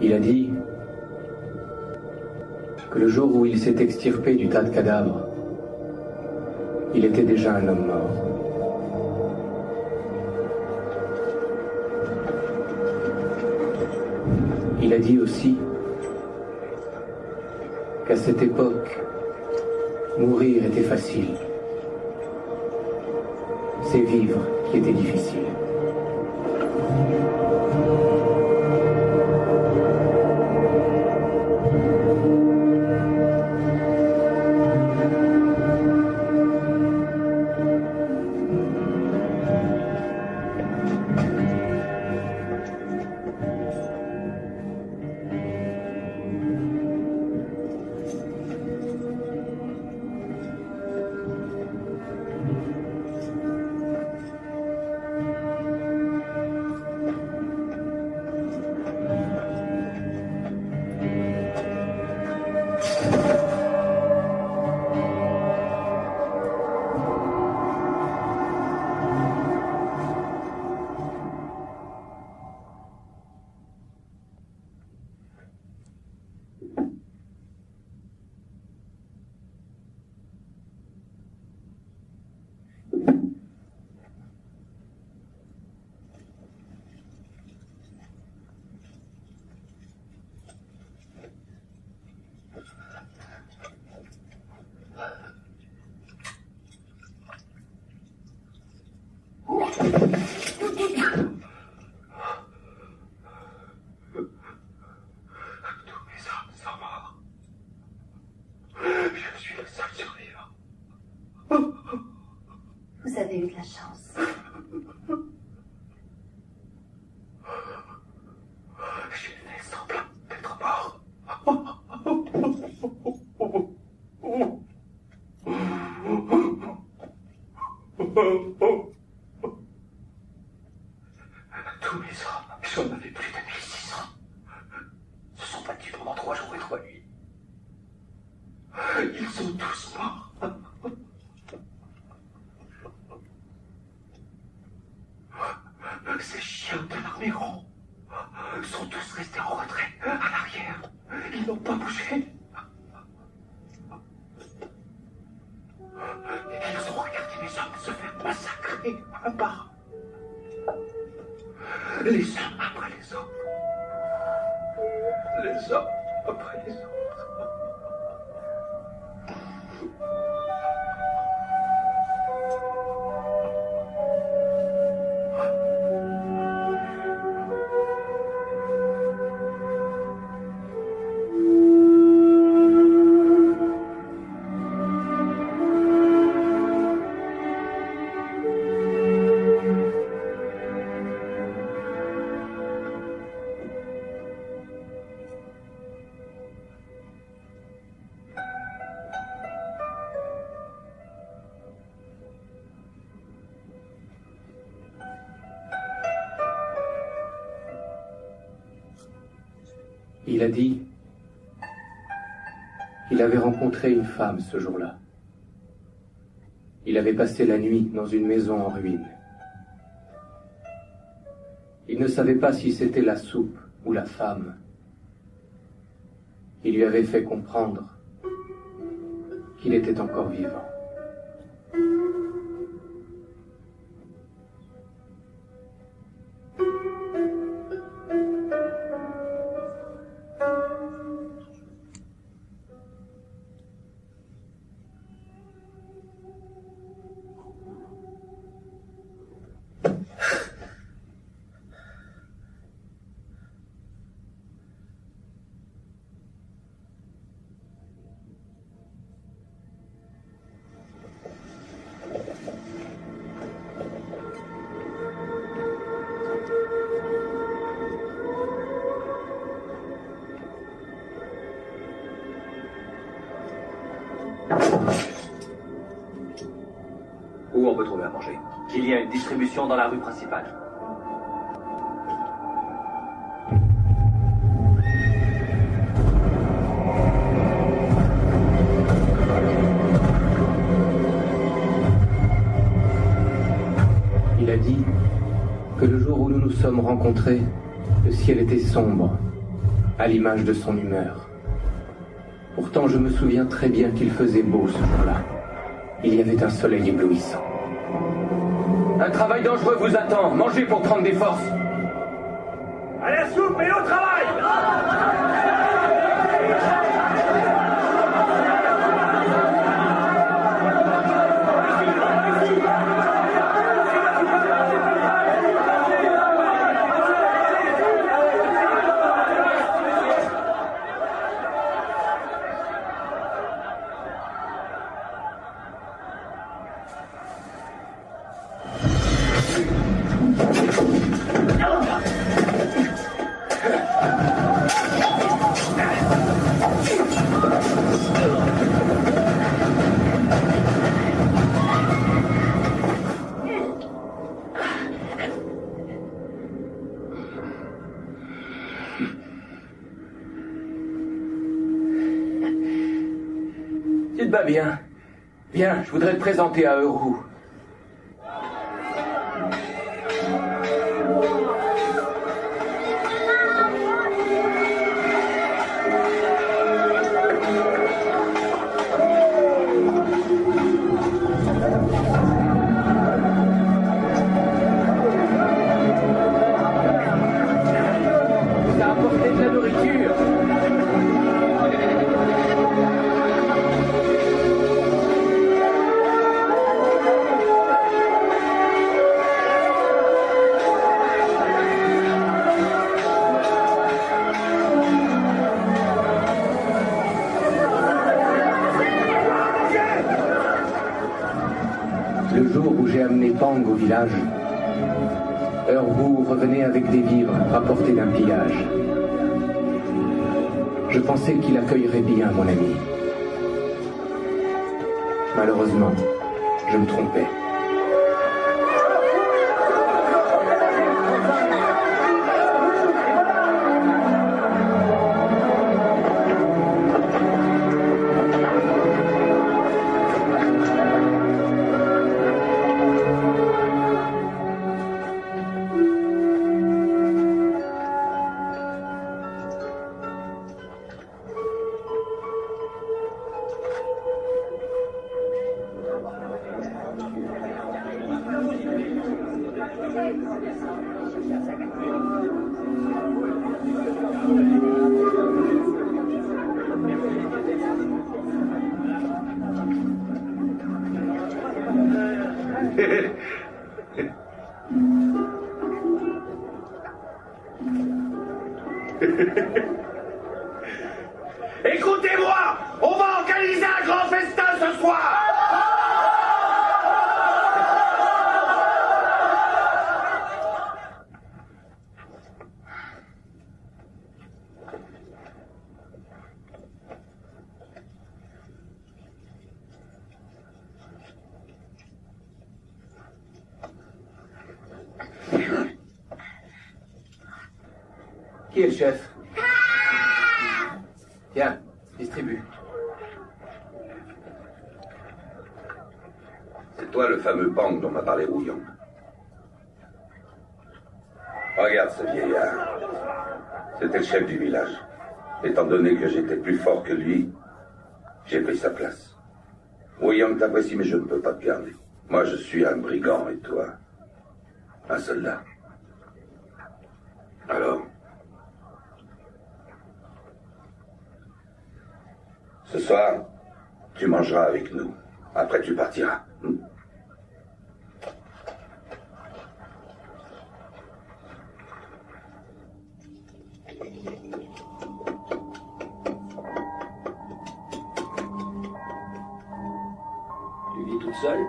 Il a dit que le jour où il s'est extirpé du tas de cadavres, il était déjà un homme mort. Il a dit aussi qu'à cette époque, mourir était facile. C'est vivre qui était difficile. Vous avez eu de la chance. J'ai fait semblant d'être mort. Tous mes hommes, j'en avais plus de 1600, se sont battus pendant 3 jours et 3 nuits. Ils sont tous morts. Ces chiens de l'armée ronde sont tous restés en retrait, à l'arrière. Ils n'ont pas bougé. Ils ont regardé mes hommes se faire massacrer un par un. Les uns après les autres. Les uns après les autres. Il a dit qu'il avait rencontré une femme ce jour-là. Il avait passé la nuit dans une maison en ruine. Il ne savait pas si c'était la soupe ou la femme qui lui avait fait comprendre qu'il était encore vivant. Où on peut trouver à manger? Qu'il y a une distribution dans la rue principale. Il a dit que le jour où nous nous sommes rencontrés, le ciel était sombre à l'image de son humeur. Pourtant, je me souviens très bien qu'il faisait beau ce jour-là. Il y avait un soleil éblouissant. Un travail dangereux vous attend. Mangez pour prendre des forces. À la soupe et au travail! Tu te bats bien. Viens, je voudrais te présenter à Eurou. Ça a apporté de la nourriture. Le jour où j'ai amené Pang au village, Eurou revenait avec des vivres rapportés d'un pillage. Je pensais qu'il accueillerait bien mon ami. Malheureusement, je me trompais. Écoutez-moi! On va organiser un grand festin ce soir! Qui est le chef? Tiens, distribue. C'est toi le fameux Pang dont m'a parlé Wu Yang. Regarde ce vieillard. C'était le chef du village. Étant donné que j'étais plus fort que lui, j'ai pris sa place. Wu Yang t'apprécie, mais je ne peux pas te garder. Moi, je suis un brigand et toi, un soldat. Alors? Ce soir, tu mangeras avec nous. Après, tu partiras. Tu vis toute seule?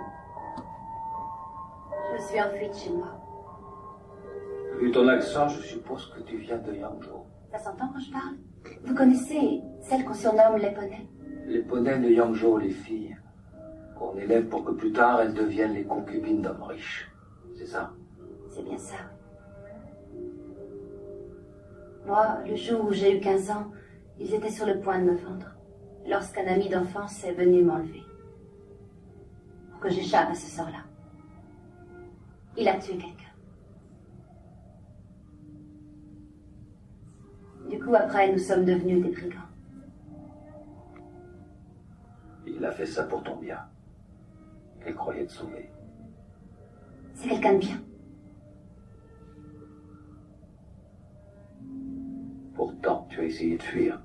Je me suis enfuie de chez moi. Vu ton accent, je suppose que tu viens de Yangzhou. Ça s'entend quand je parle? Vous connaissez celle qu'on surnomme les poneys? Les poneys de Yangzhou, les filles, qu'on élève pour que plus tard elles deviennent les concubines d'hommes riches. C'est ça? C'est bien ça. Moi, le jour où j'ai eu 15 ans, ils étaient sur le point de me vendre, lorsqu'un ami d'enfance est venu m'enlever. Pour que j'échappe à ce sort-là. Il a tué quelqu'un. Du coup, coup après, nous sommes devenus des brigands. Il a fait ça pour ton bien. Il croyait te sauver. C'est quelqu'un de bien. Pourtant, tu as essayé de fuir.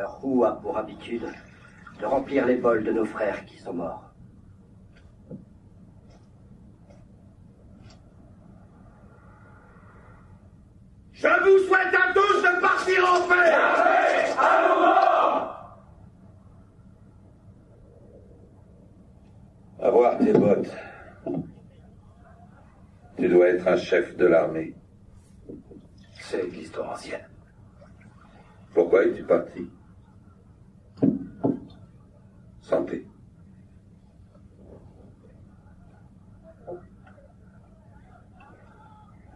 Roux a pour habitude de remplir les bols de nos frères qui sont morts. Je vous souhaite à tous de partir en paix! À nos morts! Avoir tes bottes. Tu dois être un chef de l'armée. C'est l'histoire ancienne. Pourquoi es-tu parti? Santé.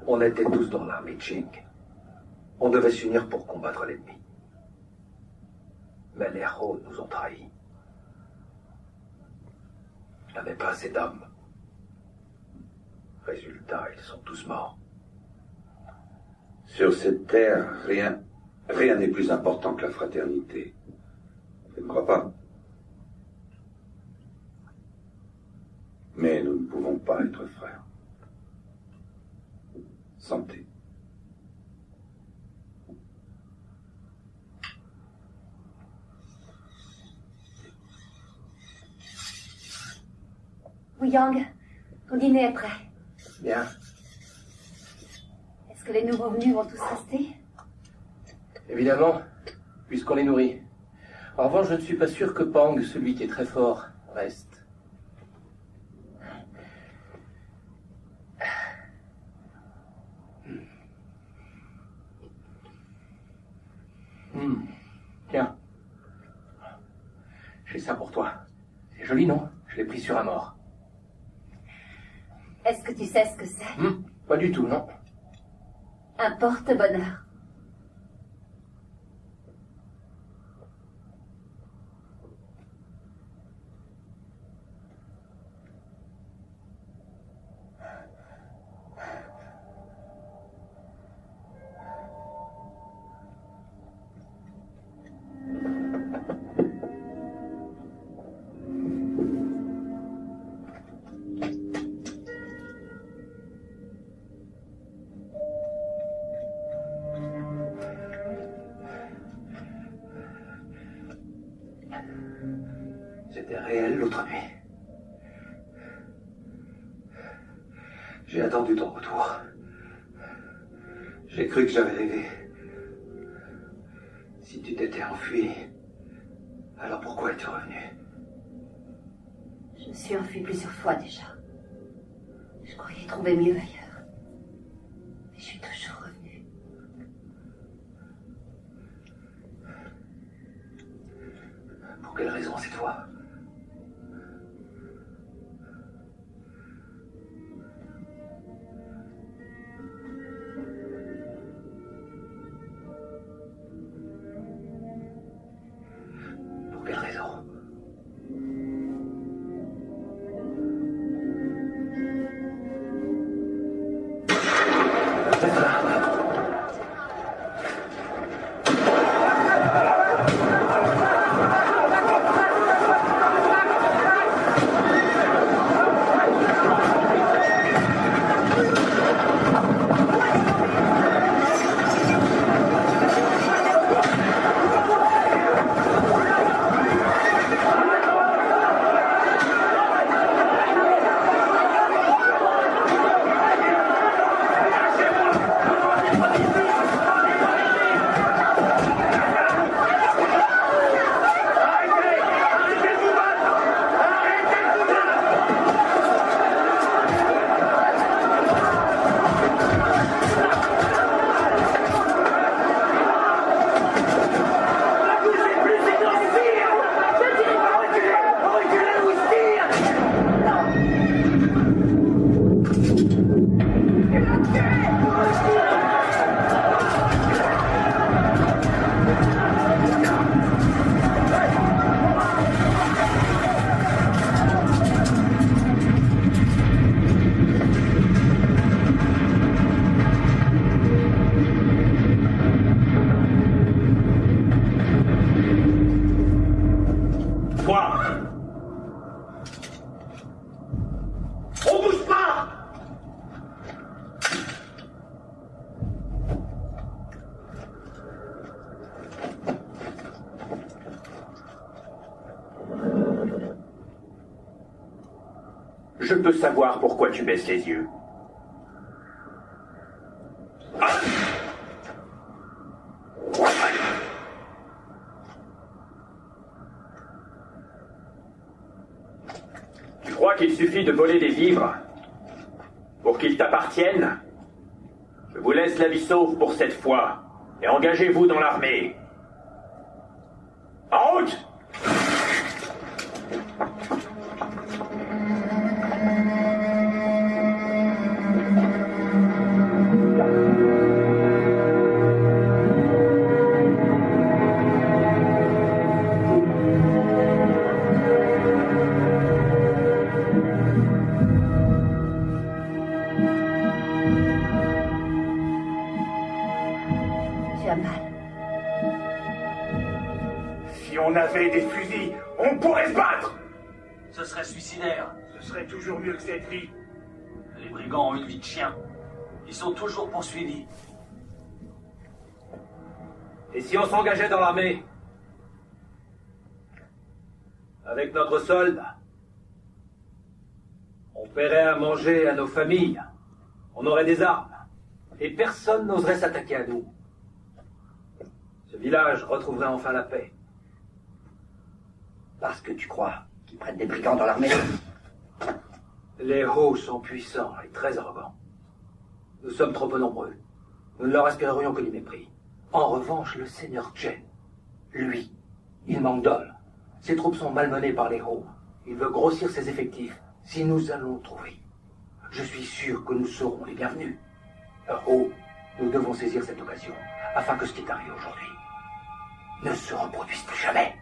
On était tous dans l'armée de Qing. On devait s'unir pour combattre l'ennemi. Mais les héros nous ont trahis. Il n'avait pas assez d'hommes. Résultat, ils sont tous morts. Sur cette terre, rien n'est plus important que la fraternité. Je ne crois pas. Mais nous ne pouvons pas être frères. Santé. Yang, ton dîner est prêt. Bien. Est-ce que les nouveaux venus vont tous rester? Évidemment, puisqu'on les nourrit. En revanche, je ne suis pas sûr que Pang, celui qui est très fort, reste. Tiens. J'ai ça pour toi. C'est joli, non? Je l'ai pris sur un mort. Est-ce que tu sais ce que c'est? Pas du tout, non. Un porte-bonheur. C'était réel l'autre nuit. J'ai attendu ton retour. J'ai cru que j'avais rêvé. Si tu t'étais enfui, alors pourquoi es-tu revenu? Je me suis enfuie plusieurs fois déjà. Je croyais trouver mieux ailleurs. Mais je suis toujours revenue. Pour quelle raison cette fois? Pour quelle raison? je peux savoir pourquoi tu baisses les yeux. Tu crois qu'il suffit de voler des vivres pour qu'ils t'appartiennent? Je vous laisse la vie sauve pour cette fois, et engagez-vous dans l'armée. En route! On avait des fusils, on pourrait se battre. Ce serait suicidaire. Ce serait toujours mieux que cette vie. Les brigands ont une vie de chien. Ils sont toujours poursuivis. Et si on s'engageait dans l'armée? Avec notre solde, on paierait à manger à nos familles. On aurait des armes. Et personne n'oserait s'attaquer à nous. Ce village retrouverait enfin la paix. Parce que tu crois qu'ils prennent des brigands dans l'armée? Les Hauts sont puissants et très arrogants. Nous sommes trop peu nombreux. Nous ne leur inspirerions que du mépris. En revanche, le seigneur Chen, lui, il manque d'hommes. Ses troupes sont malmenées par les Hauts. Il veut grossir ses effectifs si nous allons le trouver. Je suis sûr que nous serons les bienvenus. Hauts, nous devons saisir cette occasion afin que ce qui est arrivé aujourd'hui ne se reproduise plus jamais.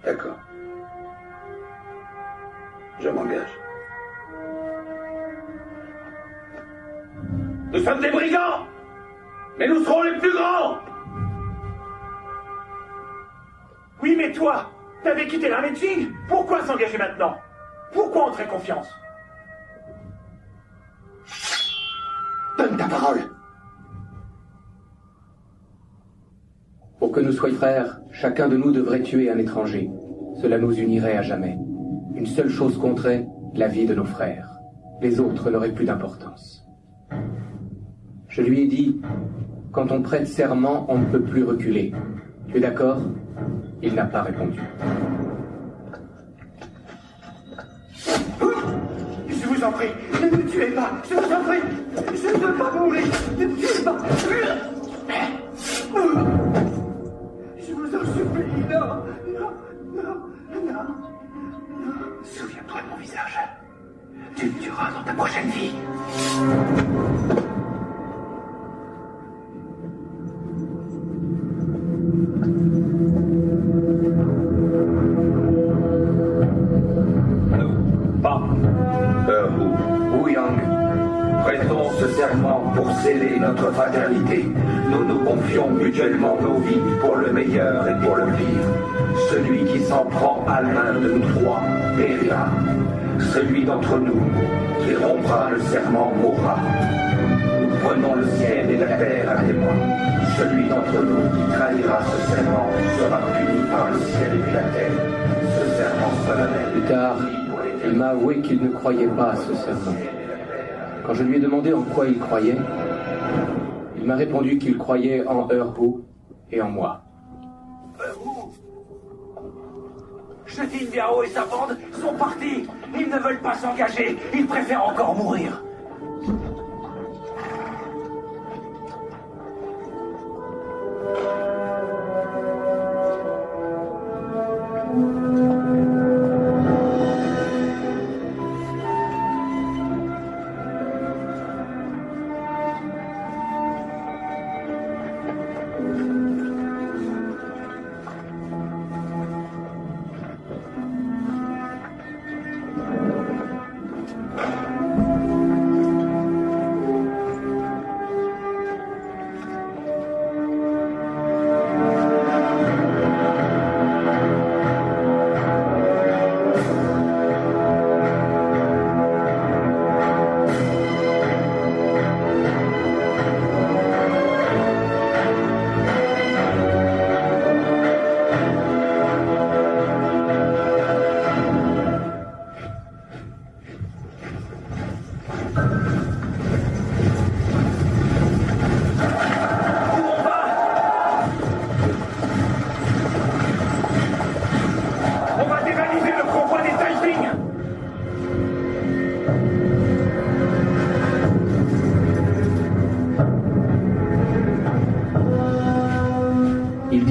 D'accord. Je m'engage. Nous sommes des brigands, mais nous serons les plus grands. Oui, mais toi, t'avais quitté l'armée de Qing. Pourquoi s'engager maintenant? Pourquoi entrer confiance? Donne ta parole. Pour que nous soyons frères, chacun de nous devrait tuer un étranger. Cela nous unirait à jamais. Une seule chose compterait, la vie de nos frères. Les autres n'auraient plus d'importance. Je lui ai dit, quand on prête serment, on ne peut plus reculer. Tu es d'accord? Il n'a pas répondu. Je vous en prie, ne me tuez pas. Je vous en prie, je ne veux pas mourir. Ne me tuez pas. Je vous en supplie, non. Souviens-toi de mon visage. Tu me tueras dans ta prochaine vie. Prêtons ce serment pour sceller notre fraternité. Nous nous confions mutuellement nos vies pour le meilleur et pour le pire. Celui qui s'en prend à l'un de nous trois périra. Celui d'entre nous qui rompra le serment mourra. Nous prenons le ciel et la terre à témoin. Celui d'entre nous qui trahira ce serment sera puni par le ciel et la terre. Ce serment solennel. Plus tard, il m'a avoué qu'il ne croyait pas à ce serment. Quand je lui ai demandé en quoi il croyait, il m'a répondu qu'il croyait en Erhu et en moi. Chetin Biao et sa bande sont partis. Ils ne veulent pas s'engager. Ils préfèrent encore mourir.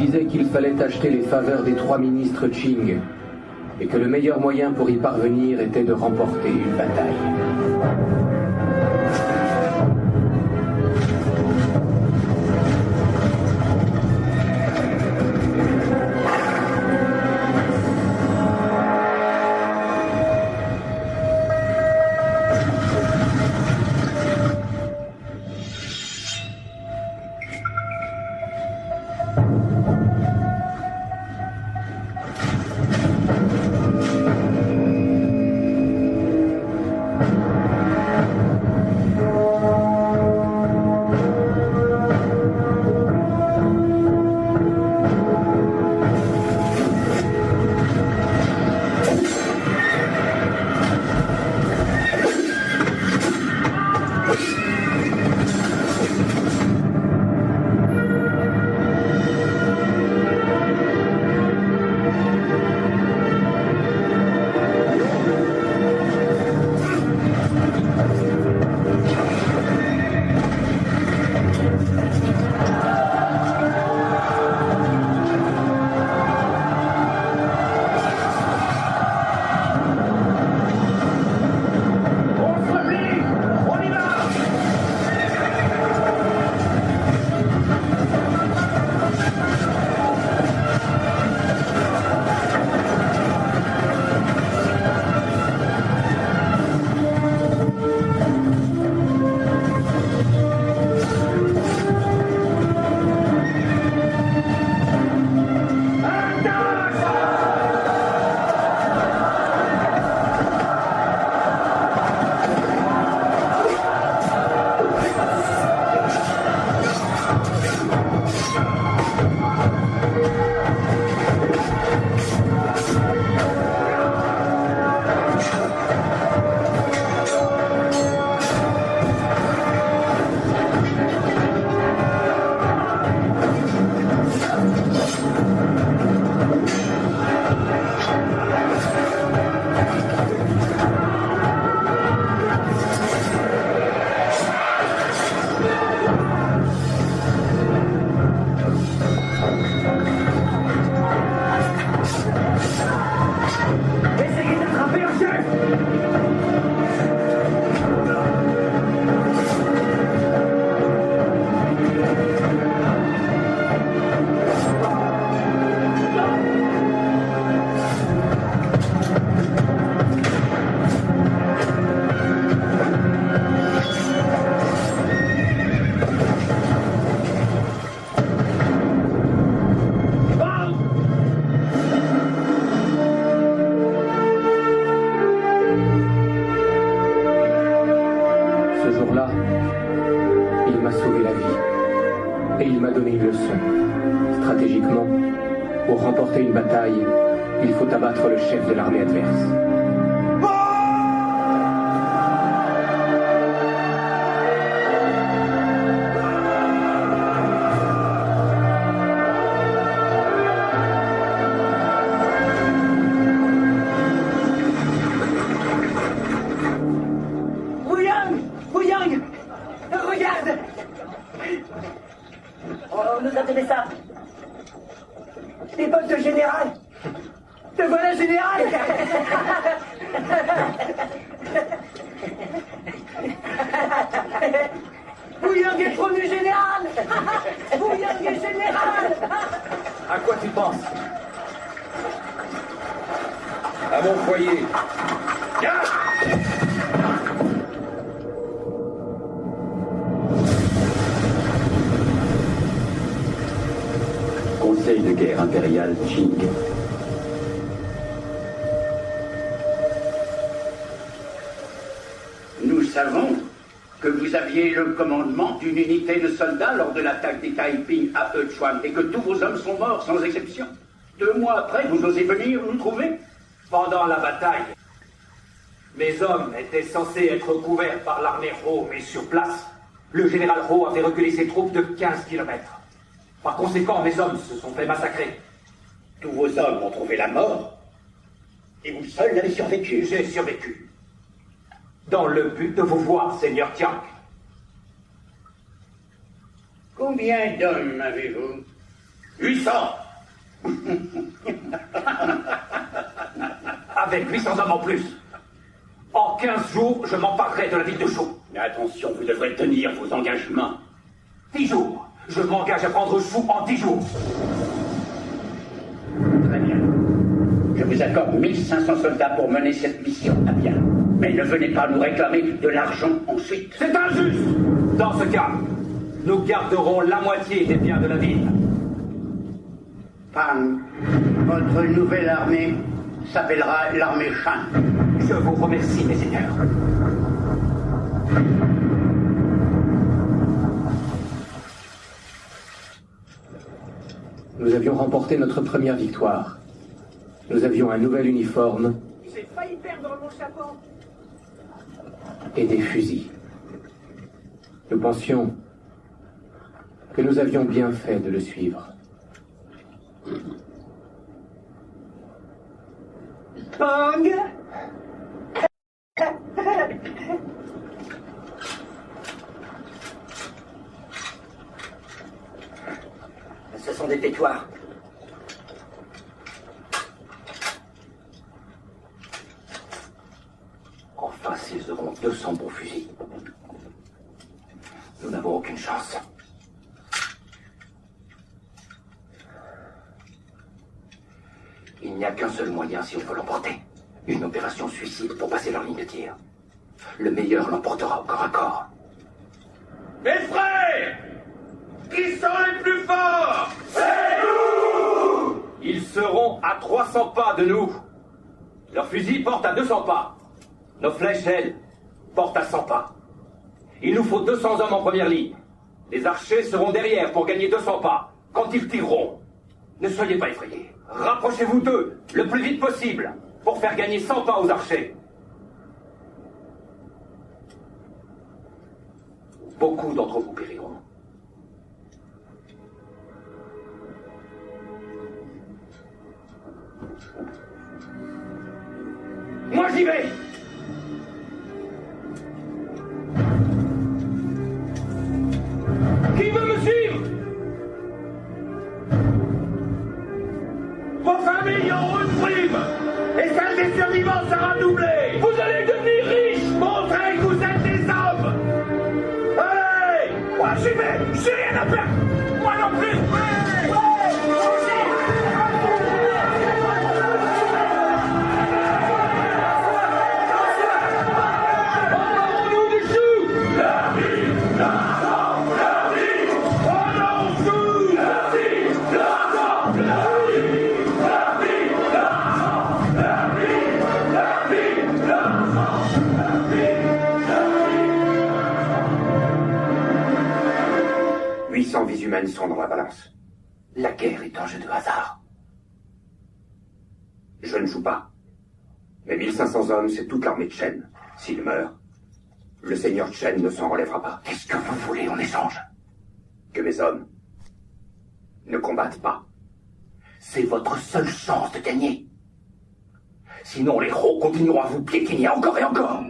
disait qu'il fallait acheter les faveurs des 3 ministres Qing, et que le meilleur moyen pour y parvenir était de remporter une bataille. Stratégiquement, pour remporter une bataille, il faut abattre le chef de l'armée adverse. Ouyang, regarde. On nous a donné ça. Des bottes de général. Te voilà général. Ouyang est promu général. Ouyang est général. À quoi tu penses? À mon foyer. Conseil de guerre impérial Qing. Nous savons que vous aviez le commandement d'une unité de soldats lors de l'attaque des Taiping à Hechuan et que tous vos hommes sont morts sans exception. 2 mois après, vous osez venir nous trouver? Pendant la bataille, mes hommes étaient censés être couverts par l'armée Ho, mais sur place, le général Ho a fait reculer ses troupes de 15 kilomètres. Par conséquent, mes hommes se sont fait massacrer. Tous vos hommes ont trouvé la mort et vous seul avez survécu. J'ai survécu. Dans le but de vous voir, Seigneur Tiank. Combien d'hommes avez-vous? 800. Avec 800 hommes en plus. En 15 jours, je m'emparerai de la ville de Chaux. Mais attention, vous devrez tenir vos engagements. 10 jours. Je m'engage à prendre Chaux en 10 jours. Très bien. Je vous accorde 1500 soldats pour mener cette mission à bien. Mais ne venez pas nous réclamer de l'argent ensuite. C'est injuste. Dans ce cas, nous garderons la moitié des biens de la ville. Pang, votre nouvelle armée s'appellera l'armée Shan. Je vous remercie, mes seigneurs. Nous avions remporté notre première victoire. Nous avions un nouvel uniforme. J'ai failli perdre mon chapeau. Et des fusils. Nous pensions que nous avions bien fait de le suivre. Pang. Ce sont des pétoires. En face, ils auront 200 bons fusils. Nous n'avons aucune chance. Il n'y a qu'un seul moyen si on veut l'emporter. Une opération suicide pour passer leur ligne de tir. Le meilleur l'emportera au corps à corps. Mes frères! Qui sont les plus forts? C'est nous! Ils seront à 300 pas de nous. Leurs fusils portent à 200 pas. Nos flèches, elles, portent à 100 pas. Il nous faut 200 hommes en première ligne. Les archers seront derrière pour gagner 200 pas. Quand ils tireront, ne soyez pas effrayés. Rapprochez-vous d'eux le plus vite possible pour faire gagner 100 pas aux archers. Beaucoup d'entre vous périront. Moi, j'y vais! Qui veut me suivre? Vos familles auront une prime! Et celle des survivants sera doublée! Vous allez devenir riches! Montrez que vous êtes des hommes! Allez! Moi, j'y vais! J'ai rien à perdre! Moi non plus! Vies humaines sont dans la balance. La guerre est un jeu de hasard. Je ne joue pas. Mais 1500 hommes, c'est toute l'armée de Chen. S'il meurt, le seigneur Chen ne s'en relèvera pas. Qu'est-ce que vous voulez en échange? Que mes hommes ne combattent pas. C'est votre seule chance de gagner. Sinon, les Hro continueront à vous piétiner encore et encore.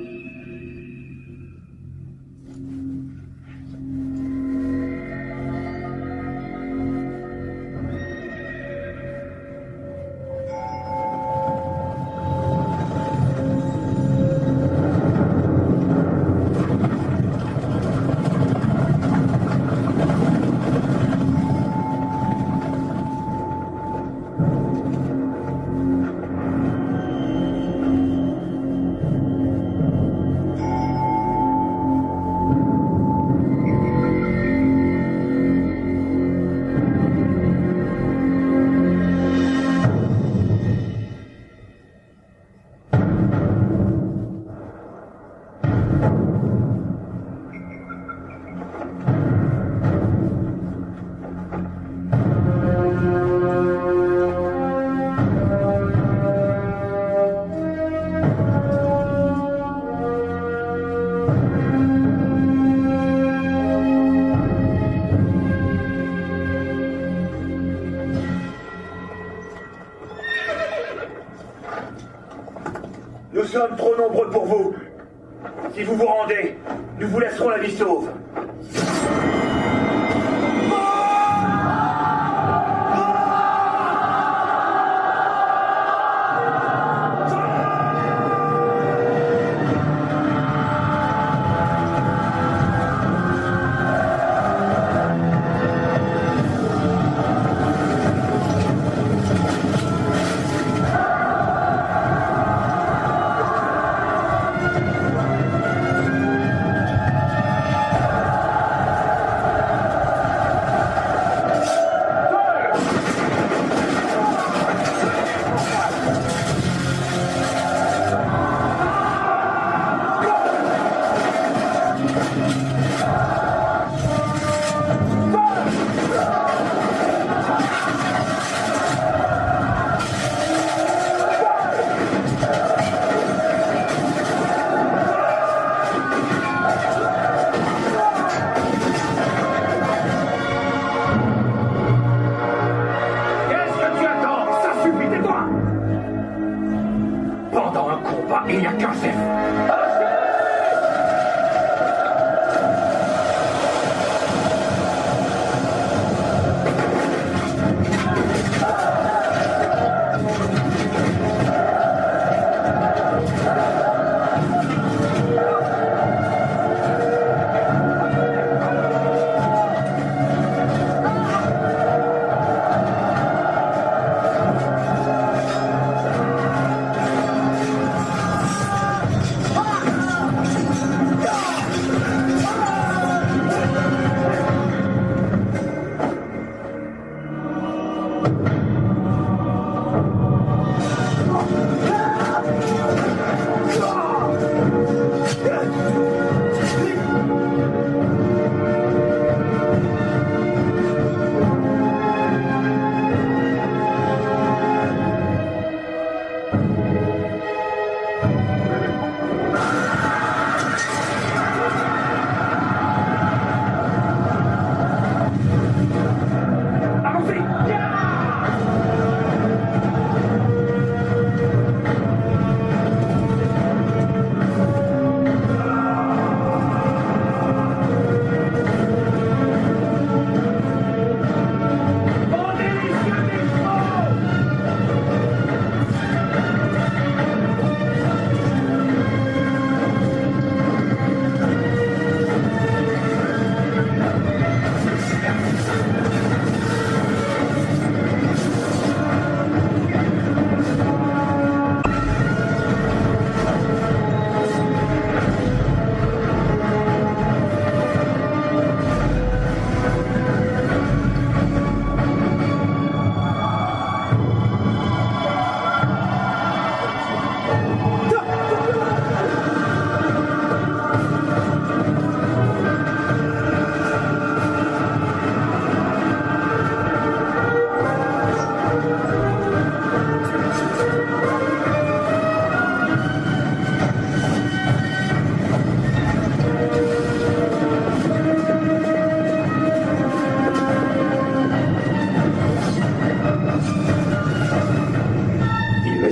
Nous sommes trop nombreux pour vous. Si vous vous rendez, nous vous laisserons la vie sauve. là, il n'y a qu'un chef.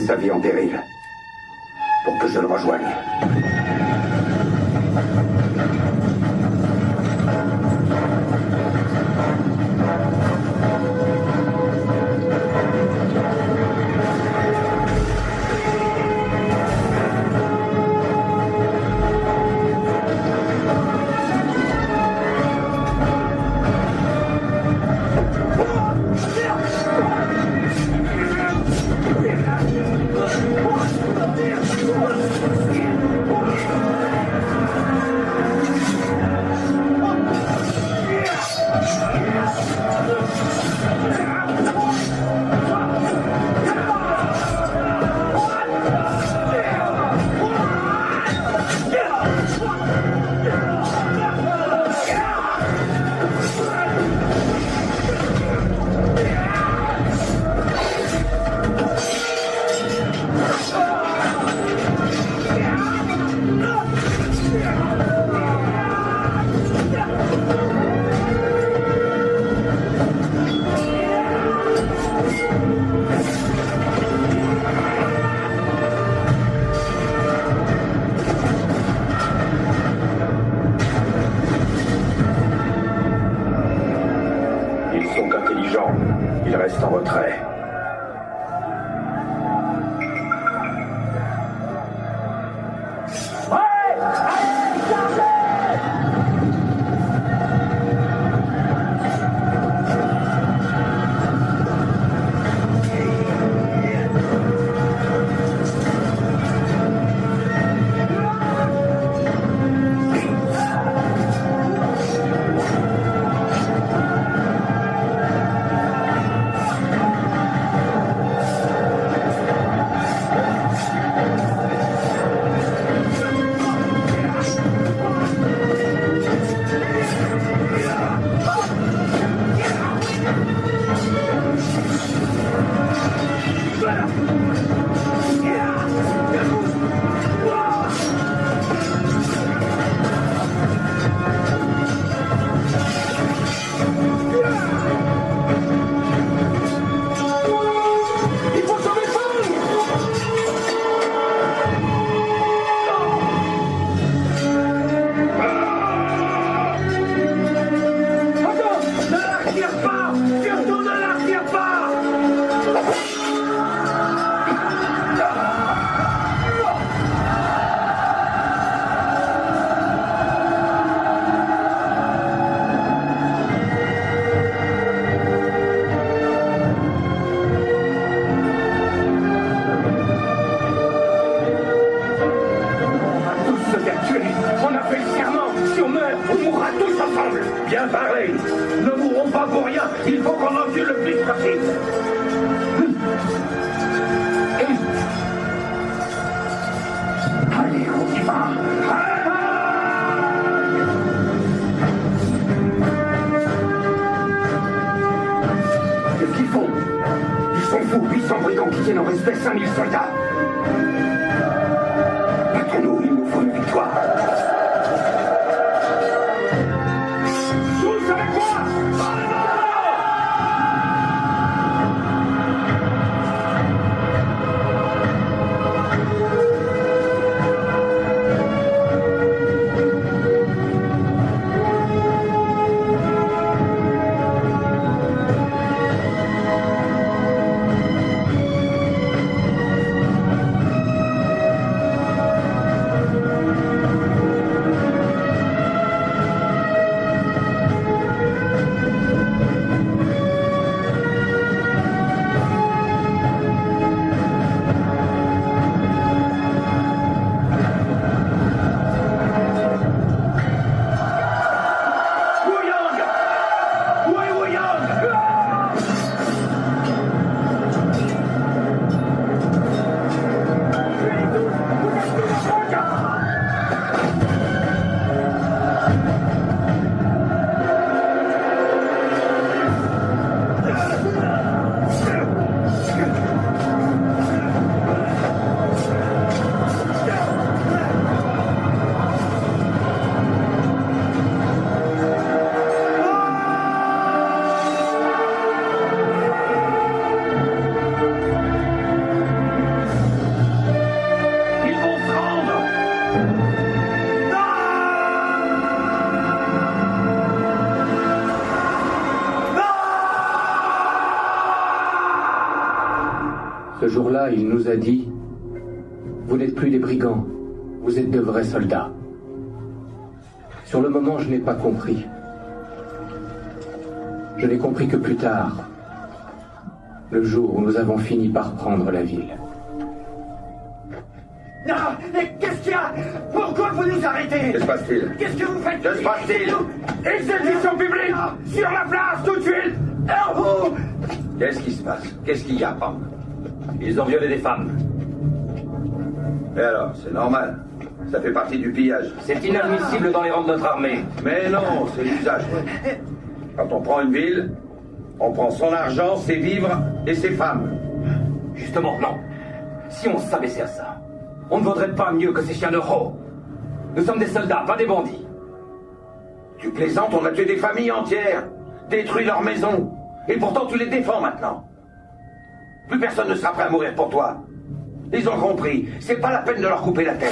Sa vie en péril pour que je le rejoigne. sont fous, 800 brigands qui tiennent en respect 5000 soldats. Battons-nous, il nous faut une victoire. Tous avec moi! Ce jour-là, il nous a dit « Vous n'êtes plus des brigands, vous êtes de vrais soldats. » Sur le moment, je n'ai pas compris. Je n'ai compris que plus tard, le jour où nous avons fini par prendre la ville. Non, mais qu'est-ce qu'il y a? Pourquoi vous nous arrêtez? Que se passe-t-il? Qu'est-ce que vous faites? Que se passe-t-il? Exécution publique! Sur la place, tout de suite! vous! Qu'est-ce qui se passe? Qu'est-ce qu'il y a, Pang? Ils ont violé des femmes. Et alors, c'est normal. Ça fait partie du pillage. C'est inadmissible dans les rangs de notre armée. Mais non, c'est l'usage. Quand on prend une ville, on prend son argent, ses vivres et ses femmes. Justement, non. Si on s'abaissait à ça, on ne vaudrait pas mieux que ces chiens de Ho. Nous sommes des soldats, pas des bandits. Tu plaisantes, on a tué des familles entières, détruit leurs maisons, et pourtant tu les défends maintenant. Plus personne ne sera prêt à mourir pour toi. Ils ont compris, c'est pas la peine de leur couper la tête.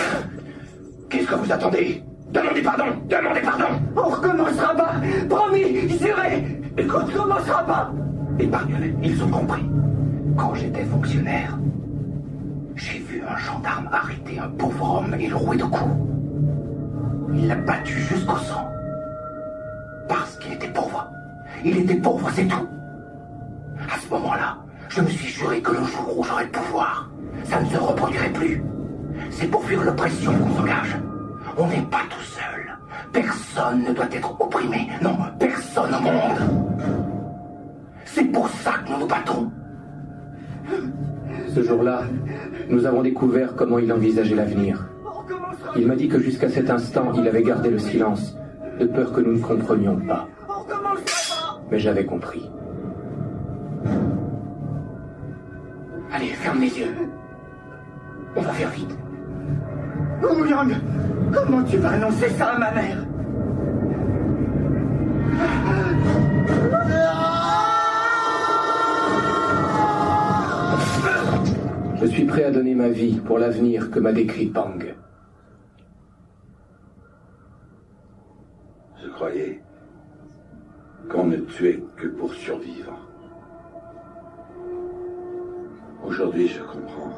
Qu'est-ce que vous attendez? Demandez pardon, demandez pardon. On recommencera pas, promis, juré. Écoute, on recommencera pas. Épargne-les, ils ont compris. Quand j'étais fonctionnaire, j'ai vu un gendarme arrêter un pauvre homme et le rouer de coups. Il l'a battu jusqu'au sang. Parce qu'il était pauvre. Il était pauvre, c'est tout. À ce moment-là, je me suis juré que le jour où j'aurai le pouvoir, ça ne se reproduirait plus. C'est pour fuir l'oppression qu'on s'engage. On n'est pas tout seul. Personne ne doit être opprimé. Non, personne au monde. C'est pour ça que nous nous battons. Ce jour-là, nous avons découvert comment il envisageait l'avenir. Il m'a dit que jusqu'à cet instant, il avait gardé le silence, de peur que nous ne comprenions pas. Mais j'avais compris. Allez, ferme les yeux. On va faire vite. Wu Yang, comment tu vas annoncer ça à ma mère? Je suis prêt à donner ma vie pour l'avenir que m'a décrit Pang. Je croyais qu'on ne tuait que pour survivre. Aujourd'hui, je comprends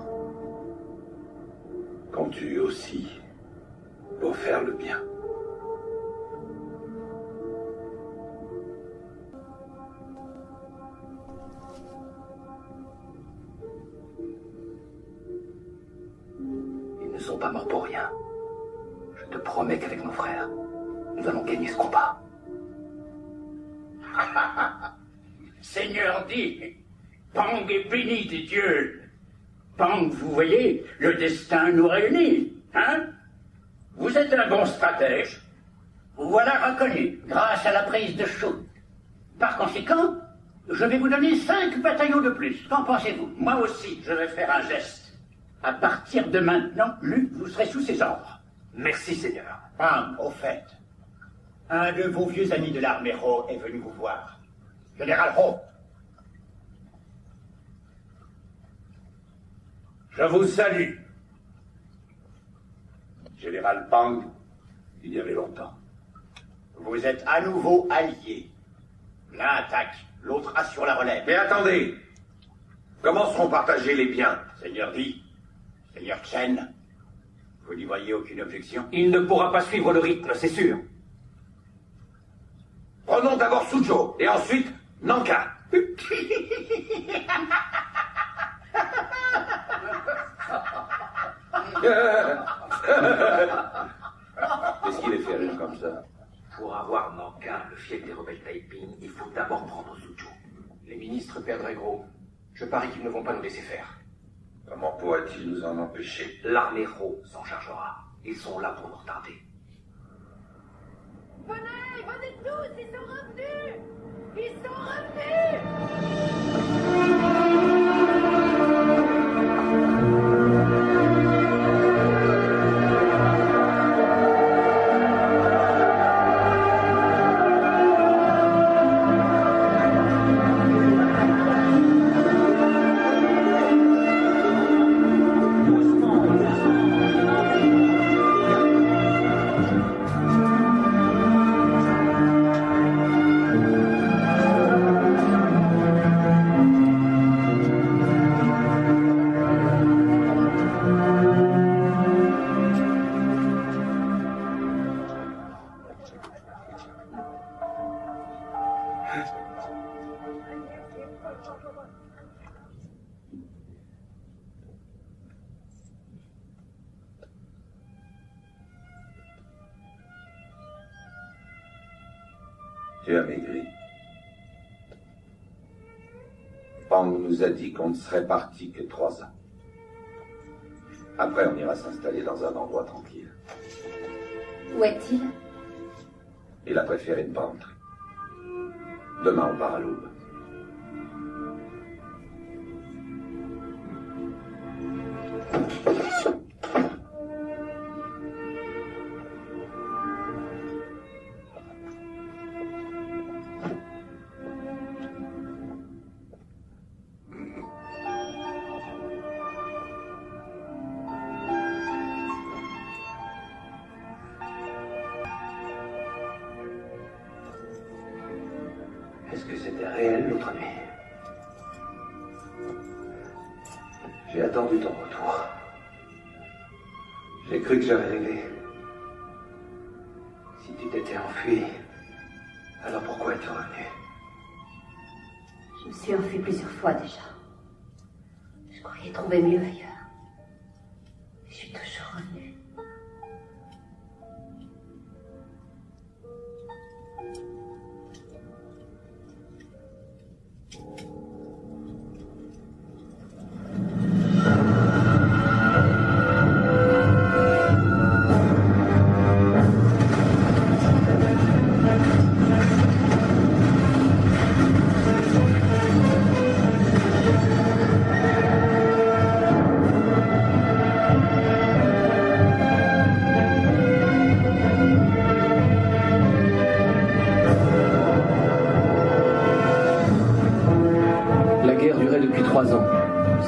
qu'on tue aussi pour faire le bien. Ils ne sont pas morts pour rien. Je te promets qu'avec nos frères, nous allons gagner ce combat. Seigneur dit, Pang est béni des dieux. Pang, vous voyez, le destin nous réunit, hein? Vous êtes un bon stratège. Vous voilà reconnu grâce à la prise de Shu. Par conséquent, Je vais vous donner 5 bataillons de plus. Qu'en pensez-vous? Moi aussi, je vais faire un geste. À partir de maintenant, vous serez sous ses ordres. Merci, Seigneur. Au fait, un de vos vieux amis de l'armée Ho est venu vous voir. Général Ho. Je vous salue. Général Pang, il y avait longtemps. Vous êtes à nouveau alliés. L'un attaque, l'autre assure la relève. Mais attendez, comment seront partagés les biens? Seigneur Di, Seigneur Chen, vous n'y voyez aucune objection? Il ne pourra pas suivre le rythme, c'est sûr. Prenons d'abord Suzhou, et ensuite Nankin. Qu'est-ce qu'il est fait rire comme ça? Pour avoir Nankin, le fief des rebelles Taiping, il faut d'abord prendre Suzhou. Les ministres perdraient gros. Je parie qu'ils ne vont pas nous laisser faire. Comment pourrait-il nous en empêcher? L'armée Ho s'en chargera. Ils sont là pour nous retarder. Venez, venez tous, ils sont revenus! Ils sont revenus! Tu as maigri. Pang nous a dit qu'on ne serait parti que 3 ans. Après, on ira s'installer dans un endroit tranquille. Où est-il? Il a préféré ne pas entrer. Demain, on part à l'aube. Est-ce que c'était réel l'autre nuit? J'ai attendu ton retour. J'ai cru que j'avais rêvé. Si tu t'étais enfui, alors pourquoi es-tu revenu? Je me suis enfuie plusieurs fois déjà. Je croyais trouver mieux ailleurs. Je suis toujours revenue.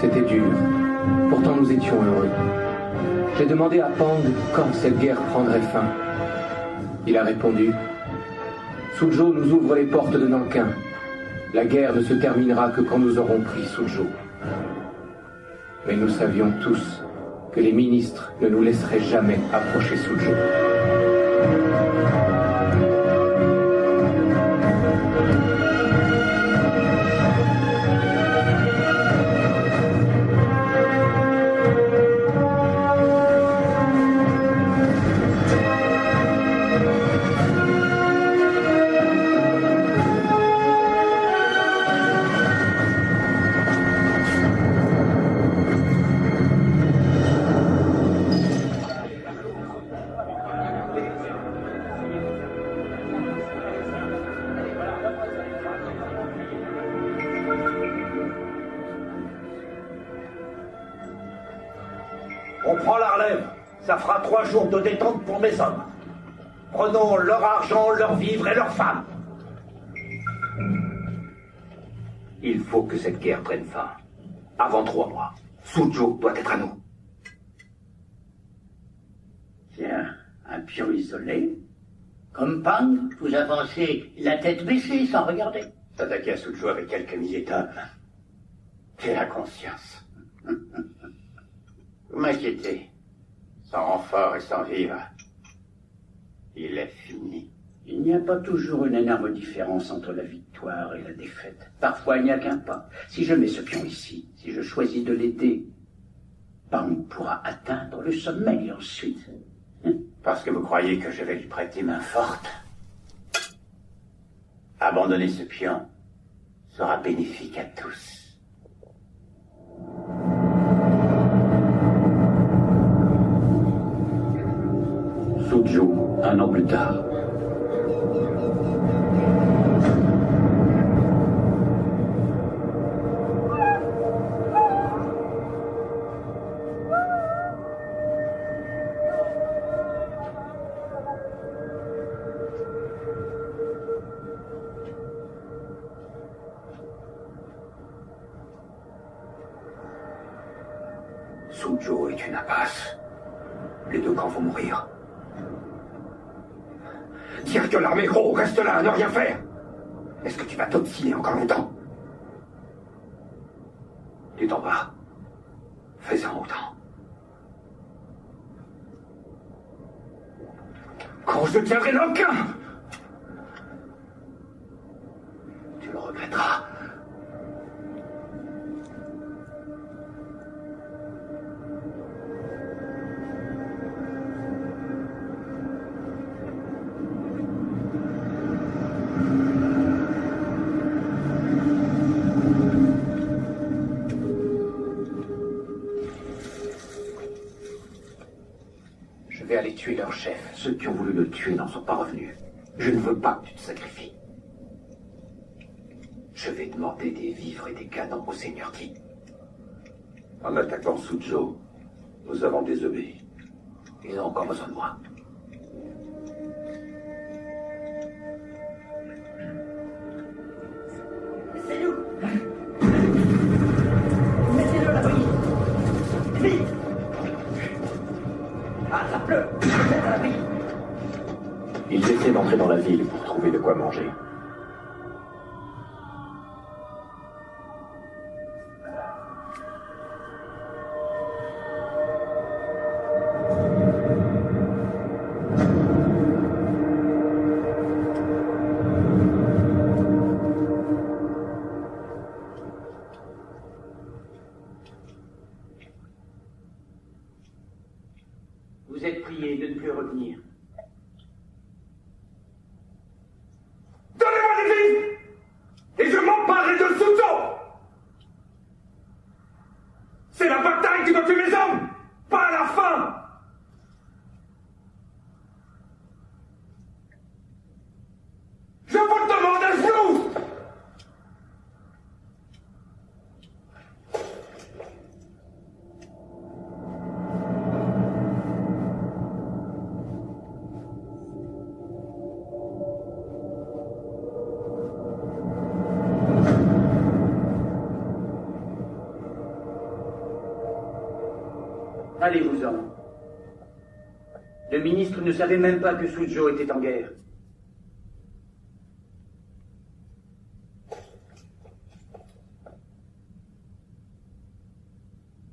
C'était dur. Pourtant, nous étions heureux. J'ai demandé à Pang quand cette guerre prendrait fin. Il a répondu « Suzhou nous ouvre les portes de Nankin. La guerre ne se terminera que quand nous aurons pris Suzhou. » Mais nous savions tous que les ministres ne nous laisseraient jamais approcher Suzhou. On prend la relève. Ça fera 3 jours de détente pour mes hommes. Prenons leur argent, leurs vivres et leurs femmes. Il faut que cette guerre prenne fin. Avant 3 mois. Suzhou doit être à nous. Tiens, un pion isolé. Comme Pang, vous avancez la tête baissée sans regarder. S'attaquer à Suzhou avec quelques milliers d'hommes. Quelle inconscience. Vous m'inquiétez. Sans renfort et sans vivre, il est fini. Il n'y a pas toujours une énorme différence entre la victoire et la défaite. Parfois, il n'y a qu'un pas. Si je mets ce pion ici, si je choisis de l'aider, Pang pourra atteindre le sommet et ensuite... Parce que vous croyez que je vais lui prêter main forte. Abandonner ce pion sera bénéfique à tous. Suzhou, 1 an plus tard. Suzhou est une impasse. Les 2 camps vont mourir. Dire que l'armée Ho reste là à ne rien faire. Est-ce que tu vas t'obstiner encore longtemps? Tu t'en vas. Fais-en autant. Quand je tiendrai l'aucun, tu le regretteras. Aller tuer leur chef. Ceux qui ont voulu le tuer n'en sont pas revenus. Je ne veux pas que tu te sacrifies. Je vais demander des vivres et des canons au seigneur Qi. En attaquant Suzhou, nous avons désobéi. Ils ont encore besoin de moi. C'est nous. Mettez-le à l'abri. Vite. Attrape-le. Mets-le à l'abri. Ils essaient d'entrer dans la ville pour trouver de quoi manger. Vous êtes prié de ne plus revenir. Donnez-moi des vivres et je m'emparerai de Suzhou. C'est la bataille qui doit tuer mes hommes, pas la faim. Je vous le demande à genoux. Allez-vous-en. Le ministre ne savait même pas que Suzhou était en guerre.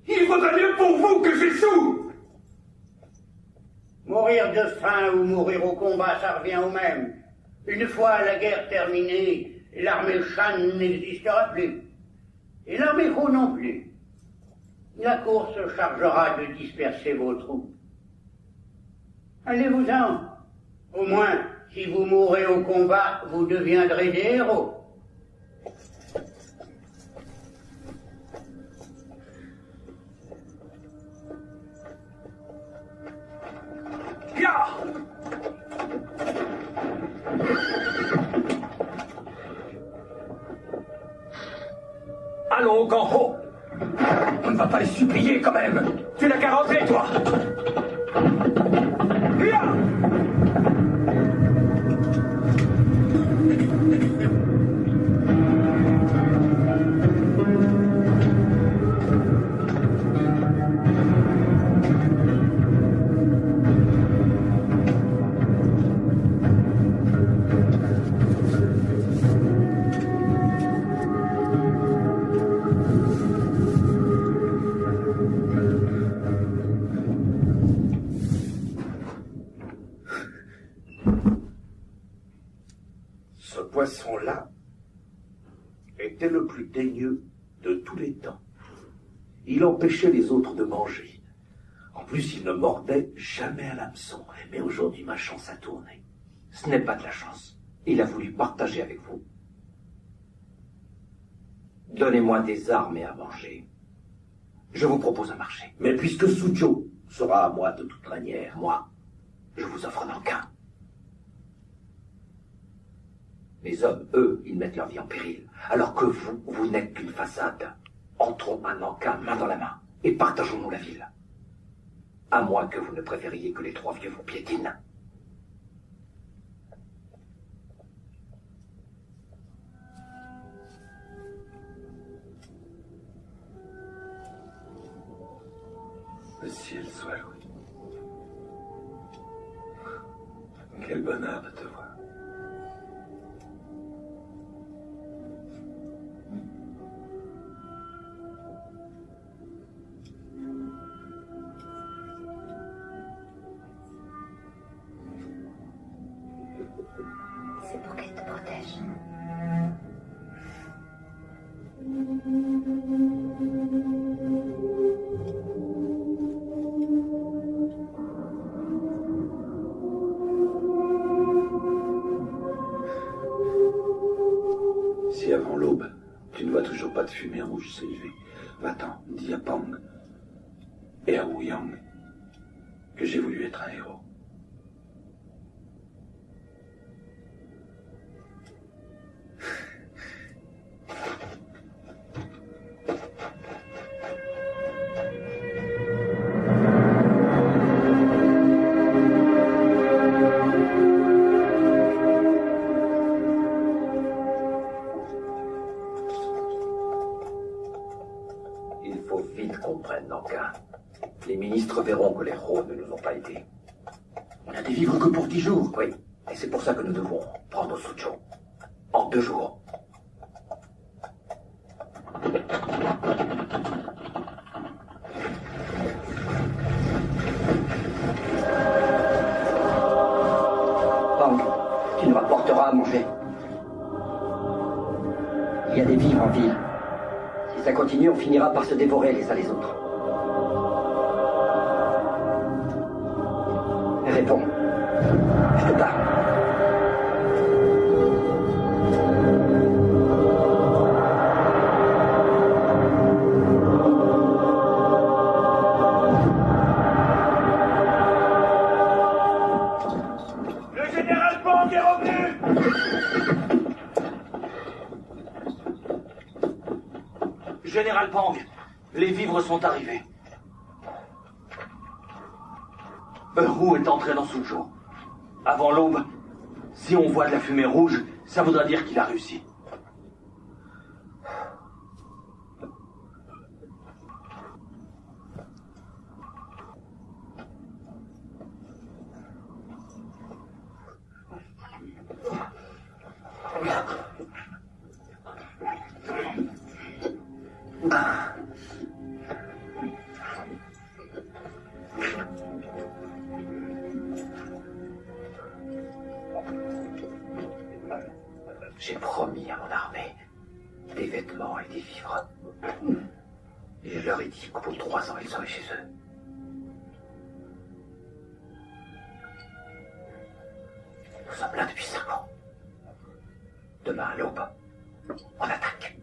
Il vaudrait mieux pour vous que j'échoue. Mourir de faim ou mourir au combat, ça revient au même. Une fois la guerre terminée, l'armée Shan n'existera plus. Et l'armée Ho non plus. La cour se chargera de disperser vos troupes. Allez-vous-en. Au moins, si vous mourrez au combat, vous deviendrez des héros. Ya! Allons au camp Ho. On ne va pas les supplier quand même. Tu n'as qu'à rentrer, toi. Viens. Ce poisson-là était le plus daigneux de tous les temps. Il empêchait les autres de manger. En plus, il ne mordait jamais à l'hameçon. Mais aujourd'hui, ma chance a tourné. Ce n'est pas de la chance. Il a voulu partager avec vous. Donnez-moi des armes et à manger. Je vous propose un marché. Mais puisque Suzhou sera à moi de toute manière, moi, je vous offre Nankin. Les hommes, eux, ils mettent leur vie en péril. Alors que vous, vous n'êtes qu'une façade. Entrons à Nankin main dans la main et partageons-nous la ville. À moins que vous ne préfériez que les trois vieux vous piétinent. Le ciel soit loué. Quel bonheur de te voir. C'est pour qu'elle te protège. Si avant l'aube, tu ne vois toujours pas de fumée rouge s'élever, va-t'en, dis à Pang et à Wu Yang que j'ai voulu être un héros. Il faut vite qu'on prenne Nankin. Les ministres verront que les Rho ne nous ont pas aidés. On a des vivres que pour 10 jours. Oui, et c'est pour ça que nous devons prendre Suzhou. En 2 jours. Pang, tu nous rapporteras à manger. Il y a des vivres en ville. Si ça continue, on finira par se dévorer les uns les autres. Réponds. Je te parle. Le général Pang est revenu! Général Pang, les vivres sont arrivés. Wu est entré dans Suzhou. Avant l'aube, si on voit de la fumée rouge, ça voudra dire qu'il a réussi. J'ai promis à mon armée des vêtements et des vivres. Et je leur ai dit qu'au bout de 3 ans, ils seraient chez eux. Nous sommes là depuis 5 ans. Demain à l'aube, on attaque.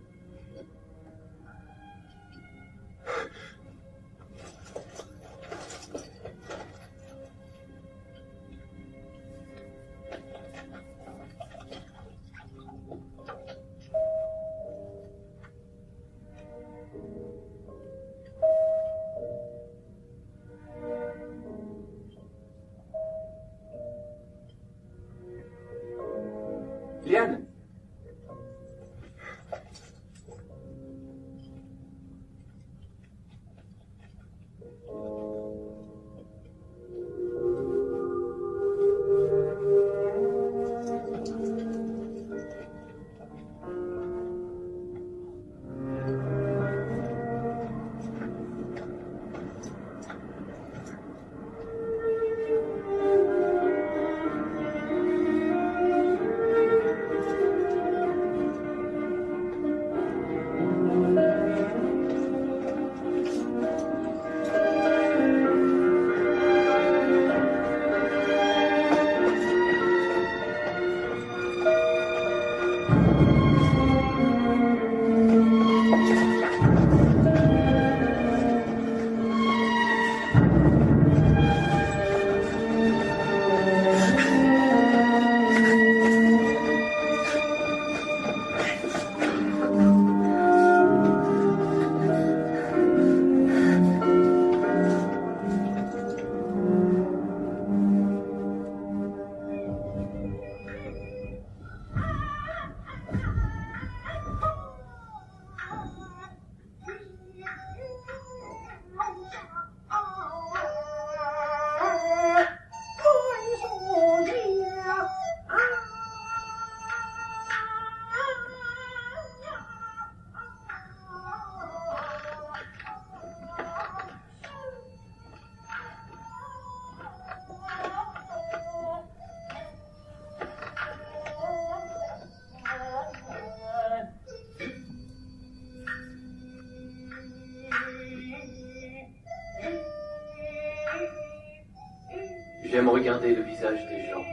J'aime regarder le visage des gens.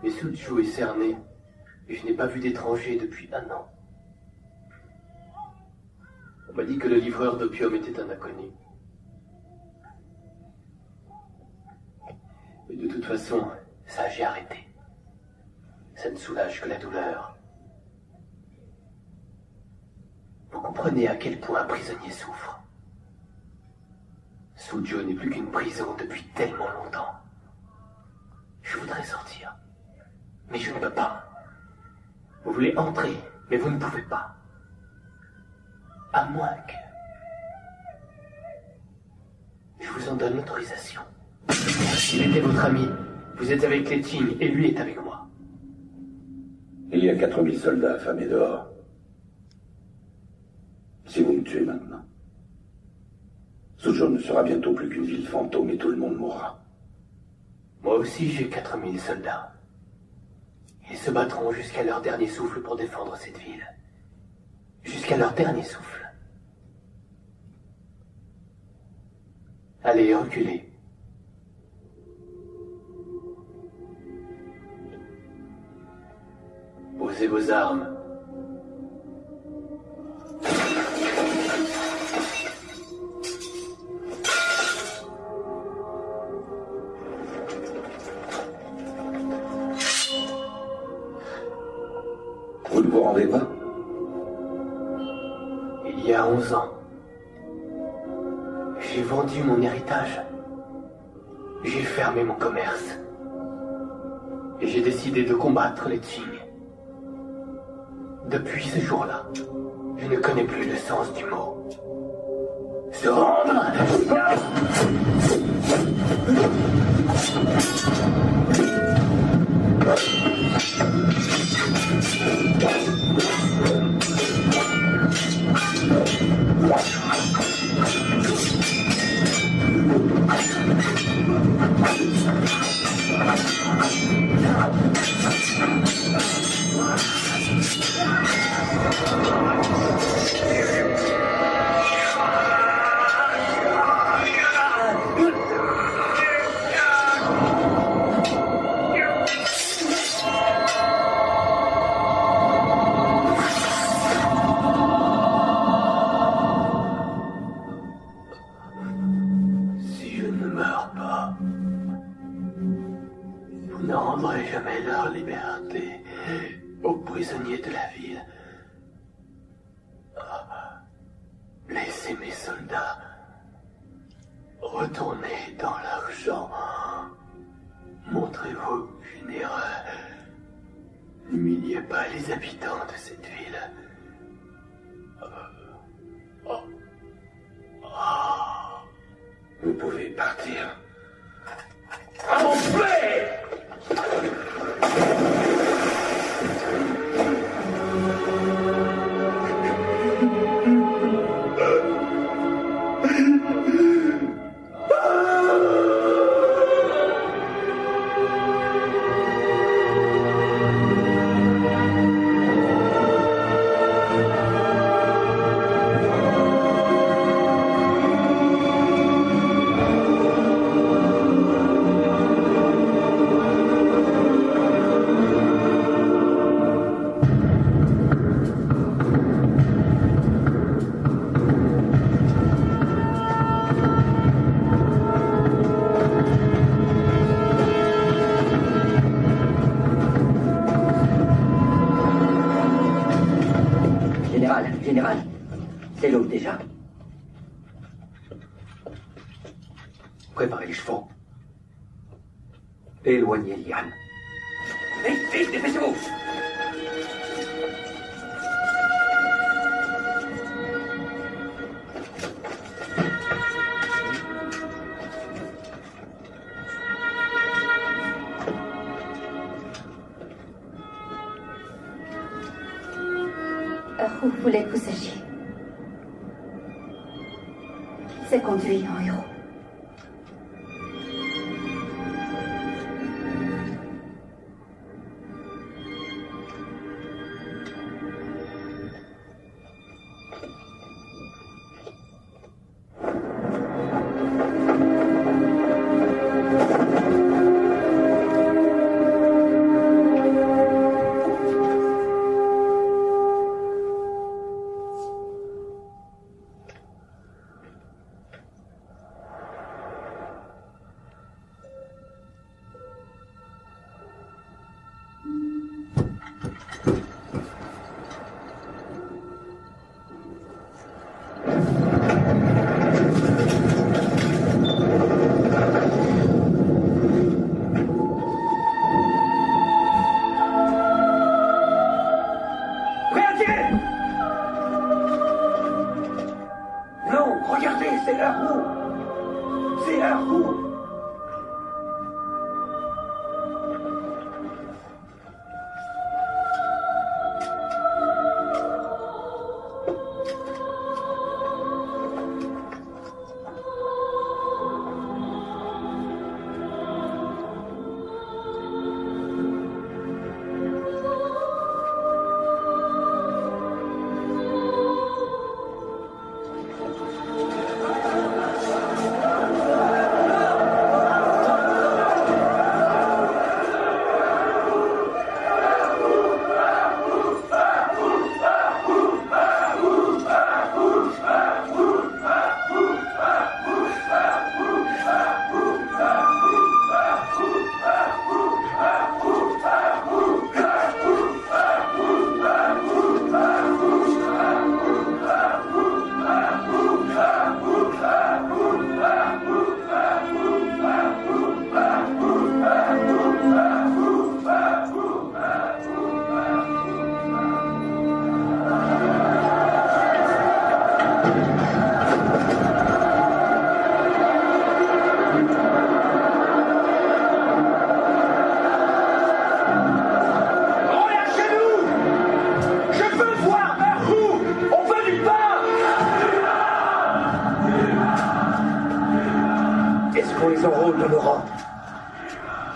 Mais Suzhou est cerné, et je n'ai pas vu d'étranger depuis 1 an. On m'a dit que le livreur d'opium était un inconnu. Mais de toute façon, ça j'ai arrêté. Ça ne soulage que la douleur. Vous comprenez à quel point un prisonnier souffre. Suzhou n'est plus qu'une prison depuis tellement longtemps. Je voudrais sortir, mais je ne peux pas. Vous voulez entrer, mais vous ne pouvez pas. À moins que... Je vous en donne l'autorisation. Il était votre ami. Vous êtes avec les Qing et lui est avec moi. Il y a 4000 soldats affamés dehors. Si vous me tuez maintenant, Suzhou ne sera bientôt plus qu'une ville fantôme et tout le monde mourra. Moi aussi, j'ai 4000 soldats. Ils se battront jusqu'à leur dernier souffle pour défendre cette ville. Jusqu'à leur dernier souffle. Allez, reculez. Posez vos armes. Vous ne vous rendez pas? Il y a 11 ans, j'ai vendu mon héritage. J'ai fermé mon commerce. Et j'ai décidé de combattre les Qing. Depuis ce jour-là, je ne connais plus le sens du mot. Se rendre! Si je ne meurs pas, vous ne rendrez jamais leur liberté aux prisonniers de la ville. Laissez mes soldats retourner dans l'argent. Montrez-vous généreux. N'humiliez pas les habitants de cette ville. pouvez partir. Enflez! Général, c'est l'aube déjà. Préparez les chevaux. Éloignez Lian. Vite, vite, dépêchez-vous! Roux voulait que vous sachiez. Il s'est conduit en héros.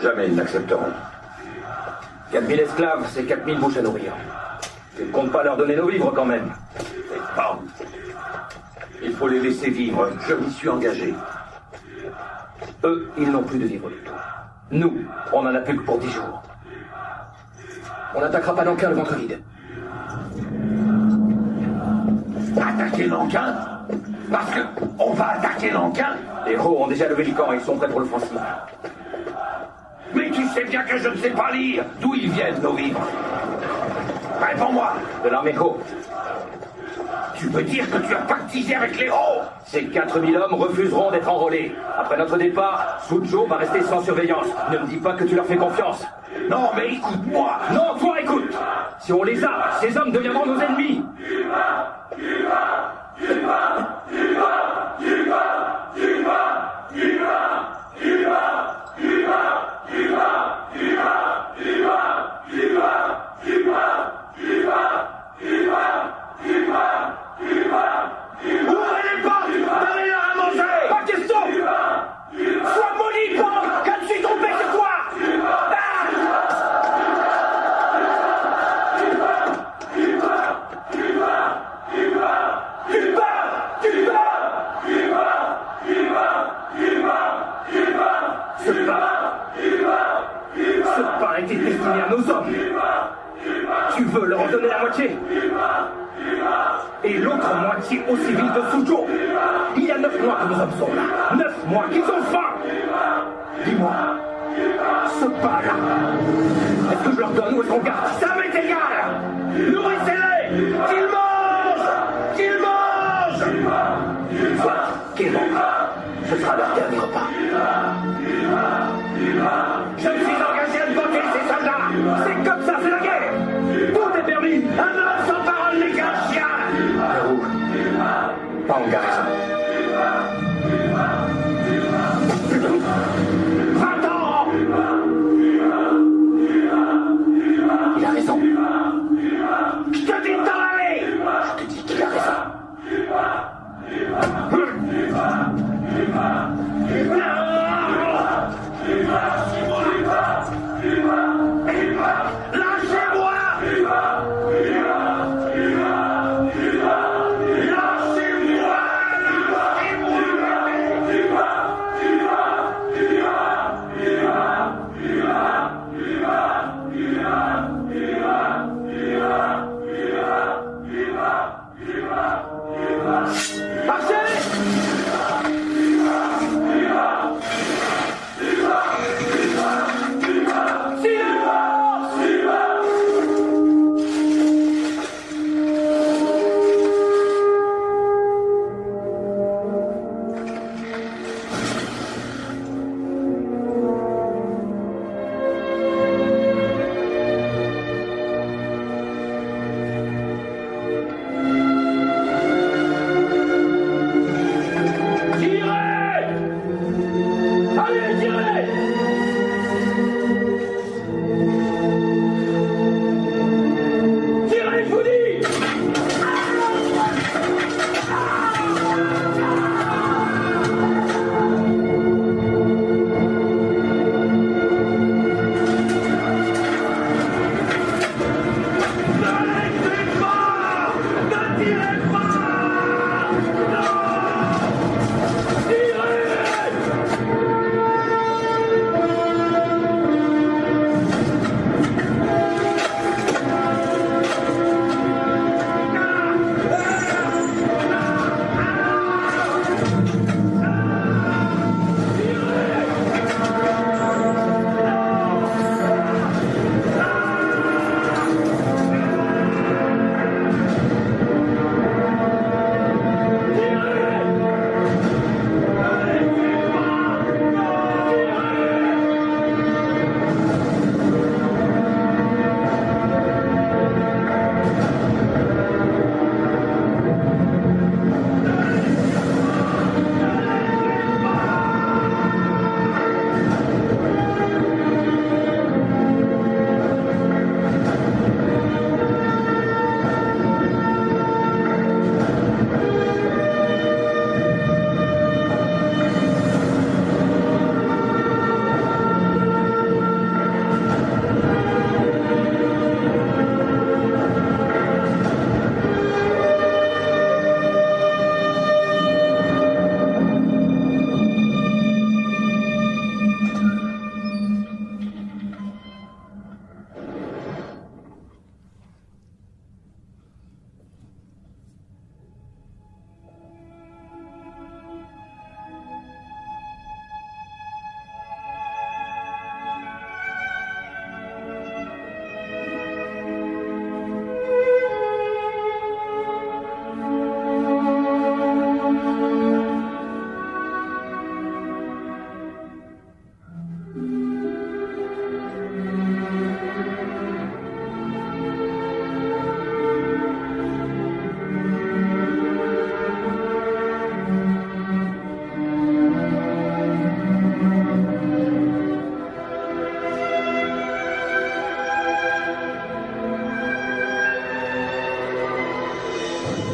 Jamais ils n'accepteront. 4000 esclaves, c'est 4000 bouches à nourrir. Tu ne comptes pas leur donner nos vivres quand même. Et pas. Il faut les laisser vivre. Je m'y suis engagé. Eux, ils n'ont plus de vivre du tout. Nous, on n'en a plus que pour 10 jours. On n'attaquera pas Nankin le ventre vide. Attaquer Nankin? Parce que on va attaquer Nankin? Les héros ont déjà levé le camp et ils sont prêts pour l'offensive. Mais tu sais bien que je ne sais pas lire. D'où ils viennent, nos vivres? Réponds-moi. De l'armée Ho. Tu veux dire que tu as pactisé avec les Ho? Ces 4000 hommes refuseront d'être enrôlés. Après notre départ, Suzhou va rester sans surveillance. Ne me dis pas que tu leur fais confiance. Non, mais écoute-moi. Non, toi, écoute. Si on les a, ces hommes deviendront nos ennemis. civils de Suzhou. Il y a 9 mois que nos hommes sont là. 9 mois qu'ils ont faim. Dis-moi, ce pas-là, est-ce que je leur donne ou est-ce qu'on garde? Ça m'est égal. Nourrissez-les. Qu'ils mangent. Qu'ils mangent. Soit qu'ils mangent. Ce sera leur dernier repas. Je me suis engagé à bloquer ces soldats. C'est comme ça, c'est la guerre. Tout est permis. Un homme sans parole n'est qu'un chien. Héros, pas en garnison. Va-t'en. Il a raison. Je te dis de t'en aller. Je te dis qu'il a raison.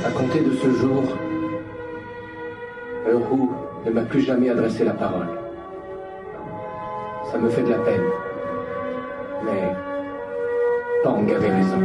À compter de ce jour, Euro ne m'a plus jamais adressé la parole. Ça me fait de la peine. Mais Pang avait raison.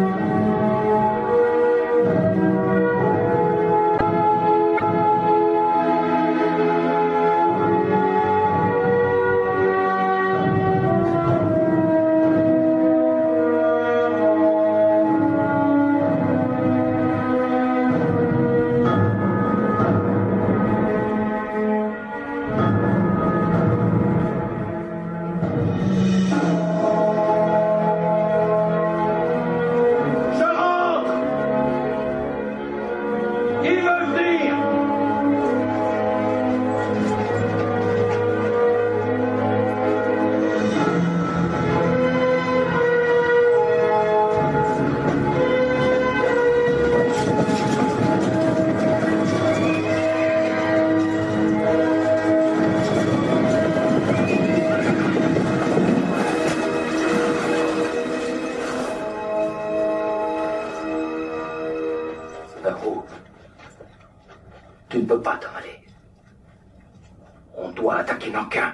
doit attaquer Nankin.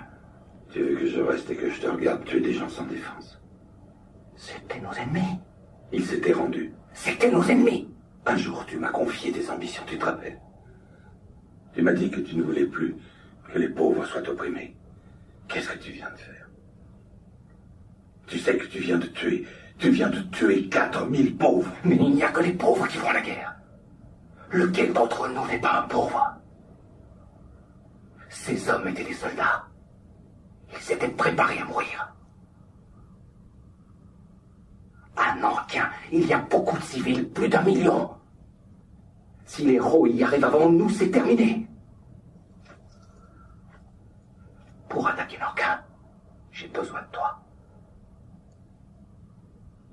Tu veux que je reste et que je te regarde tuer des gens sans défense? C'était nos ennemis. Ils s'étaient rendus. C'était nos ennemis. Un jour, tu m'as confié des ambitions, tu te rappelles? Tu m'as dit que tu ne voulais plus que les pauvres soient opprimés. Qu'est-ce que tu viens de faire? Tu sais que tu viens de tuer 4000 pauvres. Mais il n'y a que les pauvres qui vont à la guerre. Lequel d'entre nous n'est pas un pauvre? Ces hommes étaient des soldats. Ils s'étaient préparés à mourir. À Nankin, il y a beaucoup de civils, plus d'1 million. Si les héros y arrivent avant nous, c'est terminé. Pour attaquer Nankin, j'ai besoin de toi.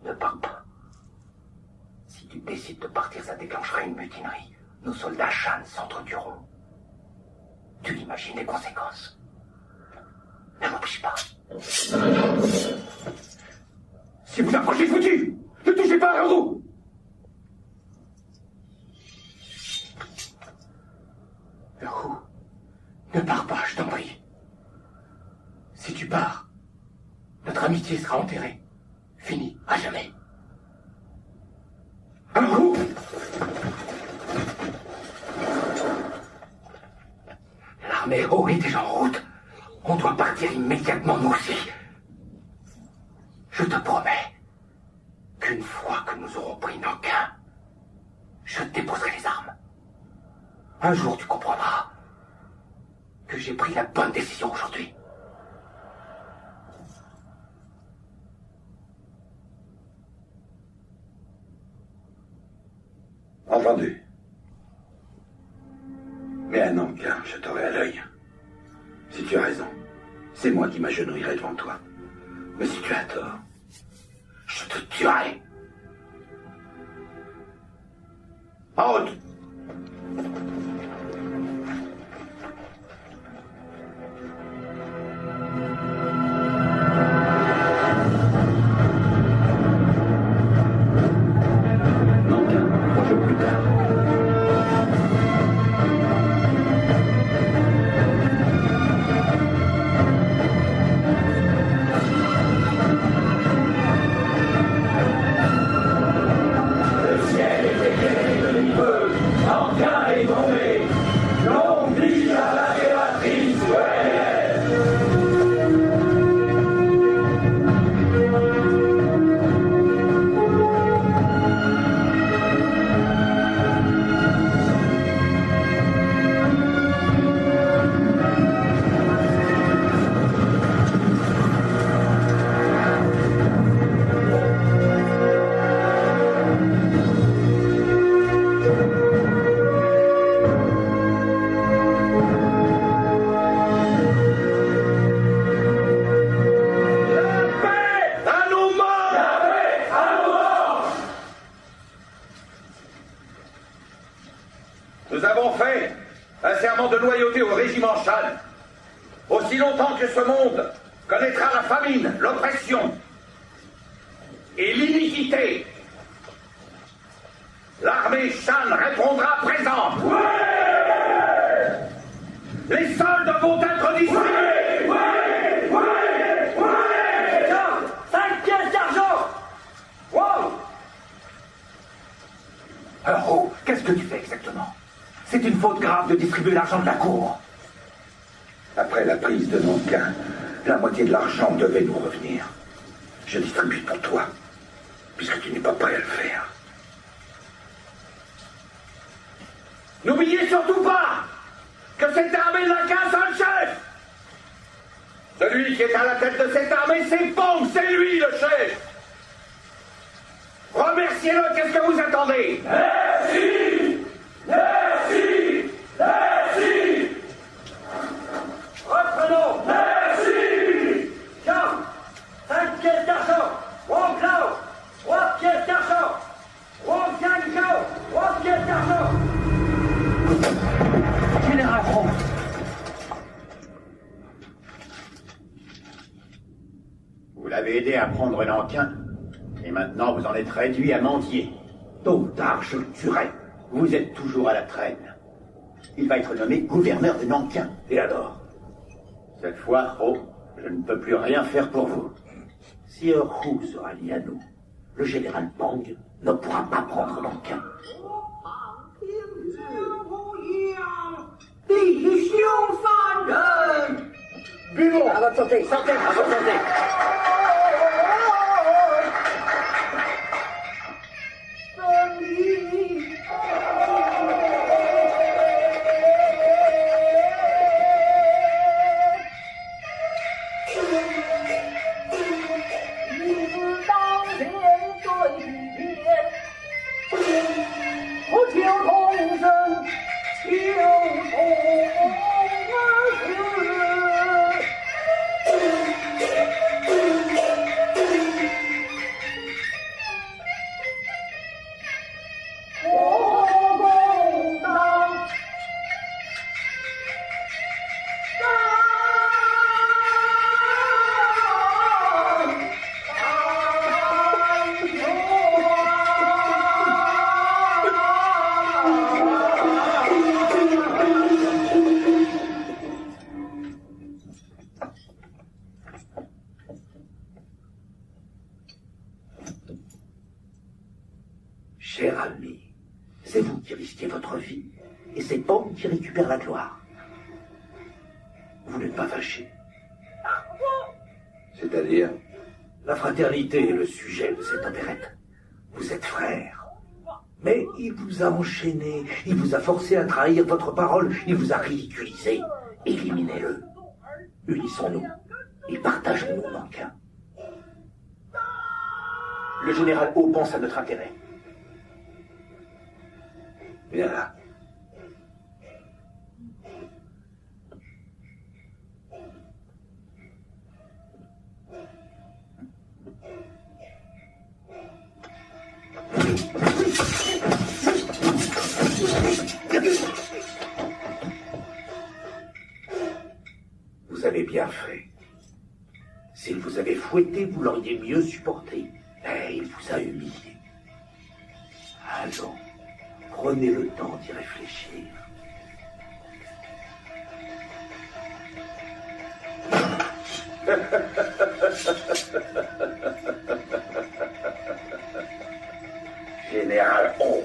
Ne pars pas. Si tu décides de partir, ça déclenchera une mutinerie. Nos soldats Shan s'entretueront. Tu imagines les conséquences. Ne m'oblige pas. Si vous approchez, je vous tue. Ne touchez pas à Roux. Roux, ne pars pas, je t'en prie. Si tu pars, notre amitié sera enterrée. Fini, à jamais. Roux! L'armée Ho est déjà en route. On doit partir immédiatement, nous aussi. Je te promets qu'une fois que nous aurons pris Nankin, je déposerai les armes. Un jour, tu comprendras que j'ai pris la bonne décision aujourd'hui. Entendu. Mais à Nankin, je t'aurai à l'œil. Si tu as raison, c'est moi qui m'agenouillerai devant toi. Mais si tu as tort, je te tuerai. En route! Nous avons fait un serment de loyauté au régiment Shan. Aussi longtemps que ce monde connaîtra la famine, l'oppression et l'iniquité, l'armée Shan répondra présente. Ouais! Les soldes vont être distribués. Ouais! 5 pièces d'argent. Wow! Alors, qu'est-ce que tu fais exactement? C'est une faute grave de distribuer l'argent de la cour. Après la prise de Nankin, la moitié de l'argent devait nous revenir. Je distribue pour toi, puisque tu n'es pas prêt à le faire. N'oubliez surtout pas que cette armée n'a qu'un seul chef. Celui qui est à la tête de cette armée, c'est Pong, c'est lui le chef. Remerciez-le, qu'est-ce que vous attendez? Merci! Merci! Merci! Reprenons! Merci! Tiens! 5 pièces d'argent! Wong Lao! 3 pièces d'argent! Wong Jianzhou! 3 pièces d'argent! Général Roux! Vous l'avez aidé à prendre Nankin, et maintenant vous en êtes réduit à mendier. Tôt ou tard, je le tuerai. Vous êtes toujours à la traîne. Il va être nommé gouverneur de Nankin. Et alors? Cette fois, Ho, je ne peux plus rien faire pour vous. Si un Hu se rallie à nous, le général Pang ne pourra pas prendre Nankin. Buvons à votre santé, santé, à votre santé. Cher ami, c'est vous qui risquez votre vie, et c'est Pang qui récupère la gloire. Vous n'êtes pas fâché? C'est-à-dire? La fraternité est le sujet de cette opérette. Vous êtes frères. Mais il vous a enchaîné, il vous a forcé à trahir votre parole, il vous a ridiculisé. Éliminez-le. Unissons-nous et partageons nos Nankin. Le général Ho pense à notre intérêt. Viens là. Vous avez bien fait. S'il vous avait fouetté, vous l'auriez mieux supporté. Mais il vous a humilié. Allons, prenez le temps d'y réfléchir. Général Ho.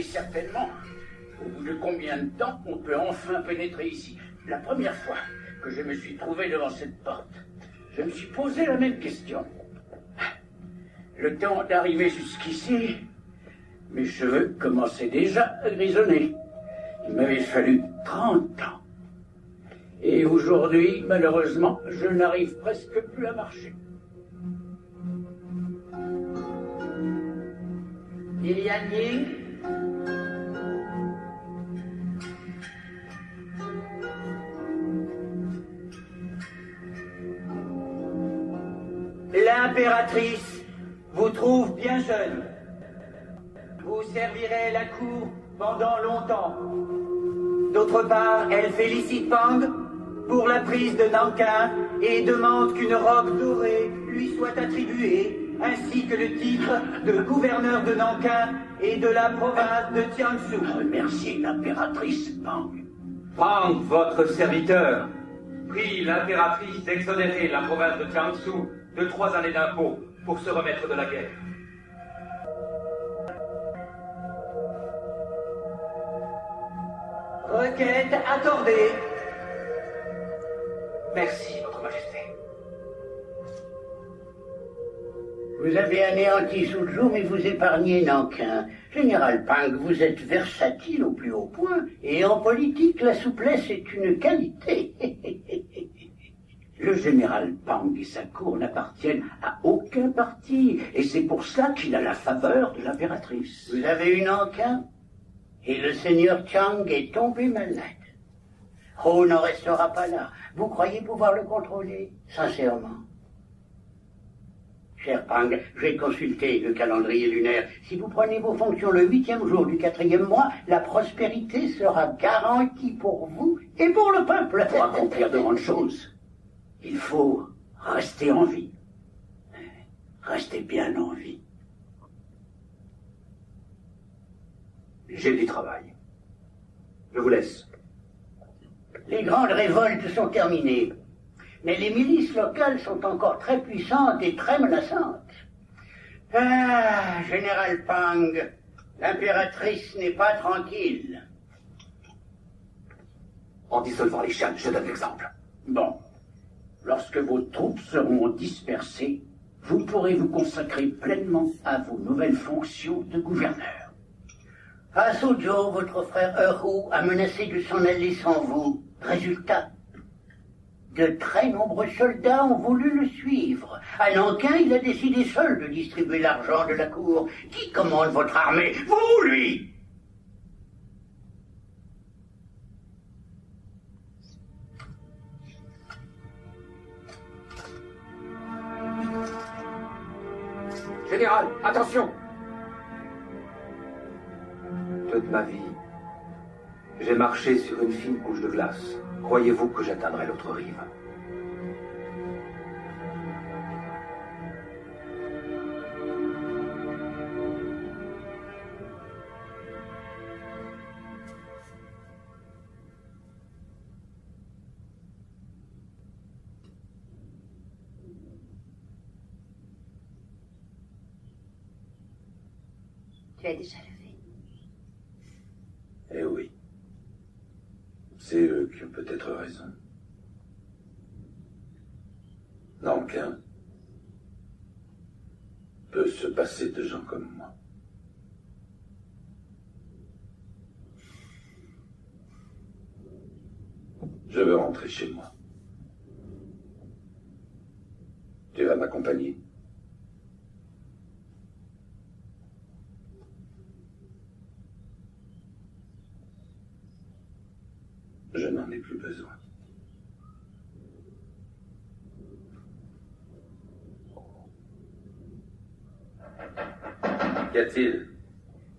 Certainement. Au bout de combien de temps on peut enfin pénétrer ici? La première fois que je me suis trouvé devant cette porte, je me suis posé la même question. Le temps d'arriver jusqu'ici, mes cheveux commençaient déjà à grisonner. Il m'avait fallu 30 ans. Et aujourd'hui, malheureusement, je n'arrive presque plus à marcher. Liliane Ying? L'impératrice vous trouve bien jeune. Vous servirez la cour pendant longtemps. D'autre part, elle félicite Pang pour la prise de Nankin et demande qu'une robe dorée lui soit attribuée ainsi que le titre de gouverneur de Nankin et de la province de Jiangsu. Remerciez l'impératrice Pang. Pang, votre serviteur, prie l'impératrice d'exonérer la province de Jiangsu de 3 années d'impôts pour se remettre de la guerre. Requête accordée. Merci, Votre Majesté. Vous avez anéanti Suzhou, mais vous épargnez Nankin. Général Pang, vous êtes versatile au plus haut point, et en politique, la souplesse est une qualité. Le général Pang et sa cour n'appartiennent à aucun parti, et c'est pour cela qu'il a la faveur de l'impératrice. Vous avez eu Nankin, et le seigneur Chang est tombé malade. Ho n'en restera pas là. Vous croyez pouvoir le contrôler, sincèrement? Cher Pang, j'ai consulté le calendrier lunaire. Si vous prenez vos fonctions le 8e jour du 4e mois, la prospérité sera garantie pour vous et pour le peuple. Pour accomplir de grandes choses, il faut rester en vie. Restez bien en vie. J'ai du travail. Je vous laisse. Les grandes révoltes sont terminées. Mais les milices locales sont encore très puissantes et très menaçantes. Ah, Général Pang, l'impératrice n'est pas tranquille. En dissolvant les Shan, je donne l'exemple. Bon. Lorsque vos troupes seront dispersées, vous pourrez vous consacrer pleinement à vos nouvelles fonctions de gouverneur. À Suzhou, votre frère Erhu a menacé de s'en aller sans vous. Résultat, de très nombreux soldats ont voulu le suivre. À Nankin, il a décidé seul de distribuer l'argent de la cour. Qui commande votre armée? Vous ou lui? Général, attention! Toute ma vie, j'ai marché sur une fine couche de glace. Croyez-vous que j'atteindrai l'autre rive? Tu as déjà levé. Eh oui. C'est eux qui ont peut-être raison. Nankin peut se passer de gens comme moi. Je veux rentrer chez moi. Tu vas m'accompagner? Je n'en ai plus besoin. Qu'y a-t-il?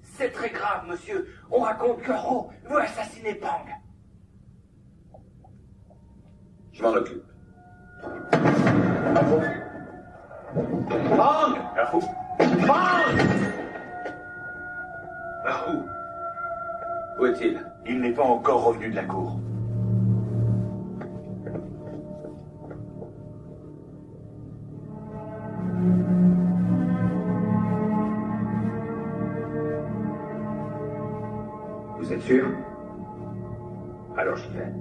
C'est très grave, monsieur. On raconte que Ho veut assassiner Pang. Je m'en occupe. Pang! Erhu! Pang! Erhu! Où est-il? Il n'est pas encore revenu de la cour. Vous êtes sûr? Alors j'y vais.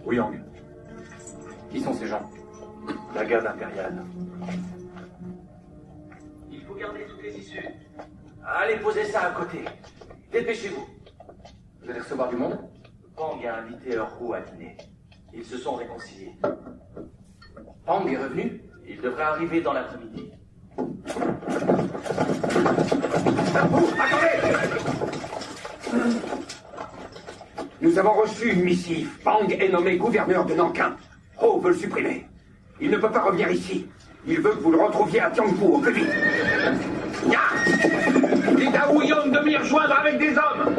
Ouyang. Qui sont ces gens? La garde impériale. Il faut garder toutes les issues. Allez, posez ça à côté. Dépêchez-vous. Vous allez recevoir du monde? Pang a invité Erhu à dîner. Ils se sont réconciliés. Pang est revenu? Il devrait arriver dans l'après-midi. Attendez! Nous avons reçu une missive. Pang est nommé gouverneur de Nankin. Ho veut le supprimer. Il ne peut pas revenir ici. Il veut que vous le retrouviez à Tiangpu au plus vite. Ya! Dites à Ouyang donc de m'y rejoindre avec des hommes.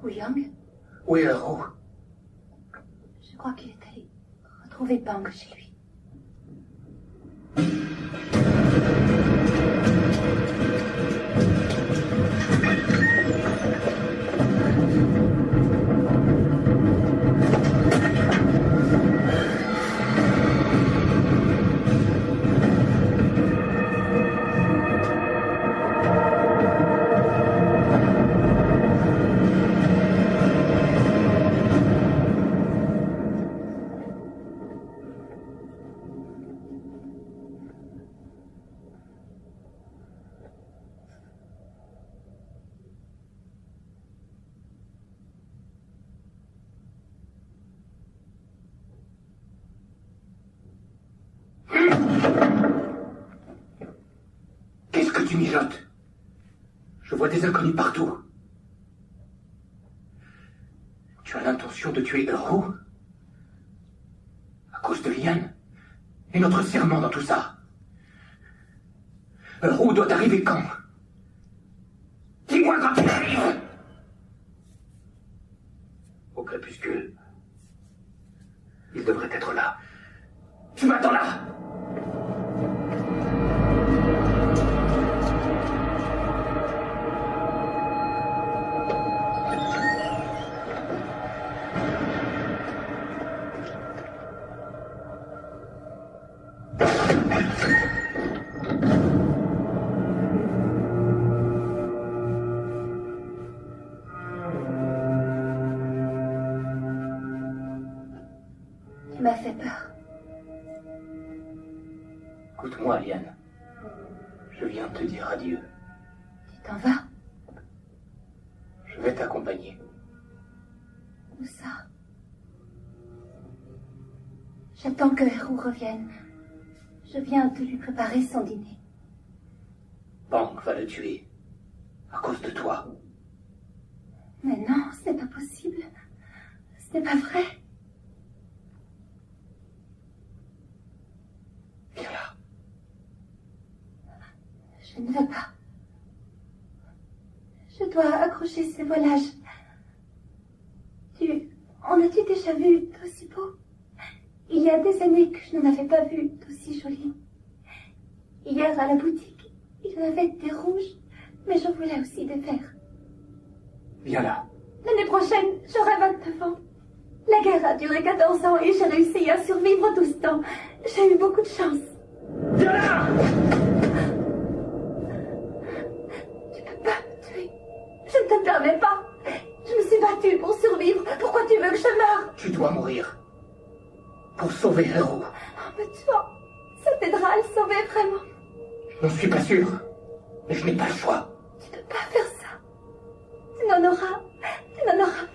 Ouyang, Où est Hero? je crois qu'il est allé retrouver Bang chez lui. Qu'est-ce que tu mijotes? Je vois des inconnus partout. Tu as l'intention de tuer Hero? À cause de Lian? Et notre serment dans tout ça? Hero doit arriver quand? Dis-moi quand il arrive! Au crépuscule. Il devrait être là. Tu m'attends là! Tu m'as fait peur. Écoute-moi, Lian. Je viens de te dire adieu. Tu t'en vas? Je vais t'accompagner. Où ça? J'attends que Hero revienne. Je viens de lui préparer son dîner. Bang va le tuer. À cause de toi. Mais non, ce n'est pas possible. Ce n'est pas vrai. Viens là. Je ne veux pas. Je dois accrocher ces voilages. En as-tu déjà vu d'aussi beau? Il y a des années que je n'en avais pas vu d'aussi joli. Hier, à la boutique, il y en avait des rouges, mais j'en voulais aussi des verts. Viens là. L'année prochaine, j'aurai 29 ans. La guerre a duré 14 ans et j'ai réussi à survivre tout ce temps. J'ai eu beaucoup de chance. Viens là! Tu peux pas me tuer. Je ne te permets pas. Je me suis battue pour survivre. Pourquoi tu veux que je meure? Tu dois mourir. Pour sauver Hero. Oh, mais toi, ça t'aidera à le sauver vraiment. Je n'en suis pas sûr. Mais je n'ai pas le choix. Tu peux pas faire ça. Tu n'en auras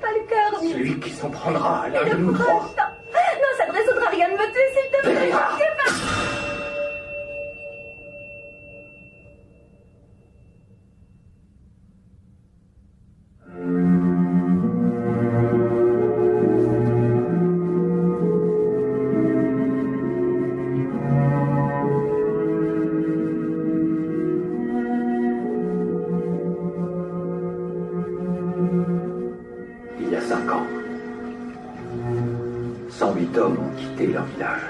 pas le cœur. Celui qui s'en prendra à l'un Et de nous trois. Non, ça ne résoudra rien de me tuer, s'il te plaît. Péréra. Il y a 5 ans, 108 hommes ont quitté leur village.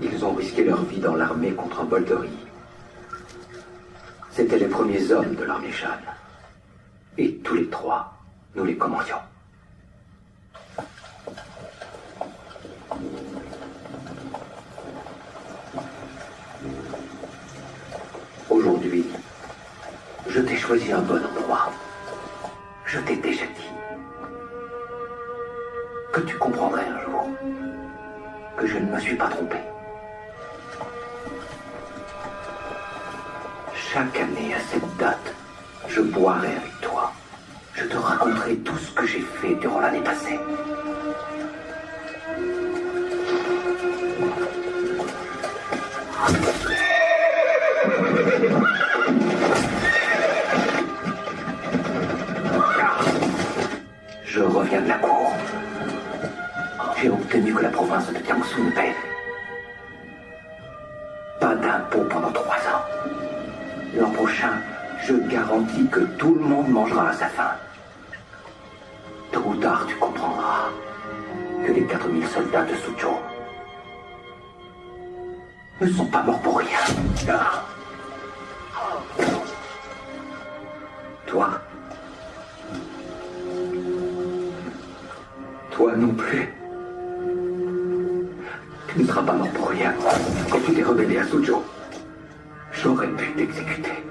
Ils ont risqué leur vie dans l'armée contre un Bolteri. C'étaient les premiers hommes de l'armée Shan. Et tous les trois, nous les commandions. Aujourd'hui, je t'ai choisi un bon endroit. Je t'ai déjà dit que tu comprendrais un jour que je ne me suis pas trompé. Chaque année à cette date, je boirai avec toi. Je te raconterai tout ce que j'ai fait durant l'année passée. Je reviens de la cour. J'ai obtenu que la province de Jiangsu ne paie pas d'impôts pendant 3 ans. L'an prochain, je garantis que tout le monde mangera à sa faim. Tôt ou tard, tu comprendras que les 4000 soldats de Suzhou ne sont pas morts pour rien. Toi non plus. Tu ne seras pas mort pour rien. Quand tu t'es rebellé à Suzhou, j'aurais pu t'exécuter.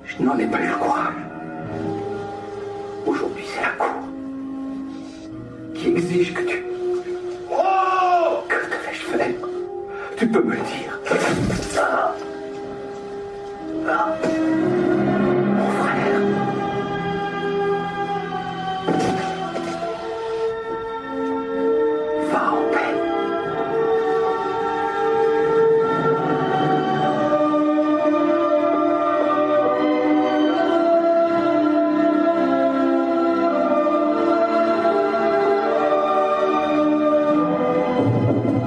Je n'en ai pas eu le courage. Aujourd'hui, c'est la cour qui exige que tu... Oh! Que devais-je faire? Tu peux me le dire. Mon frère. Va en paix.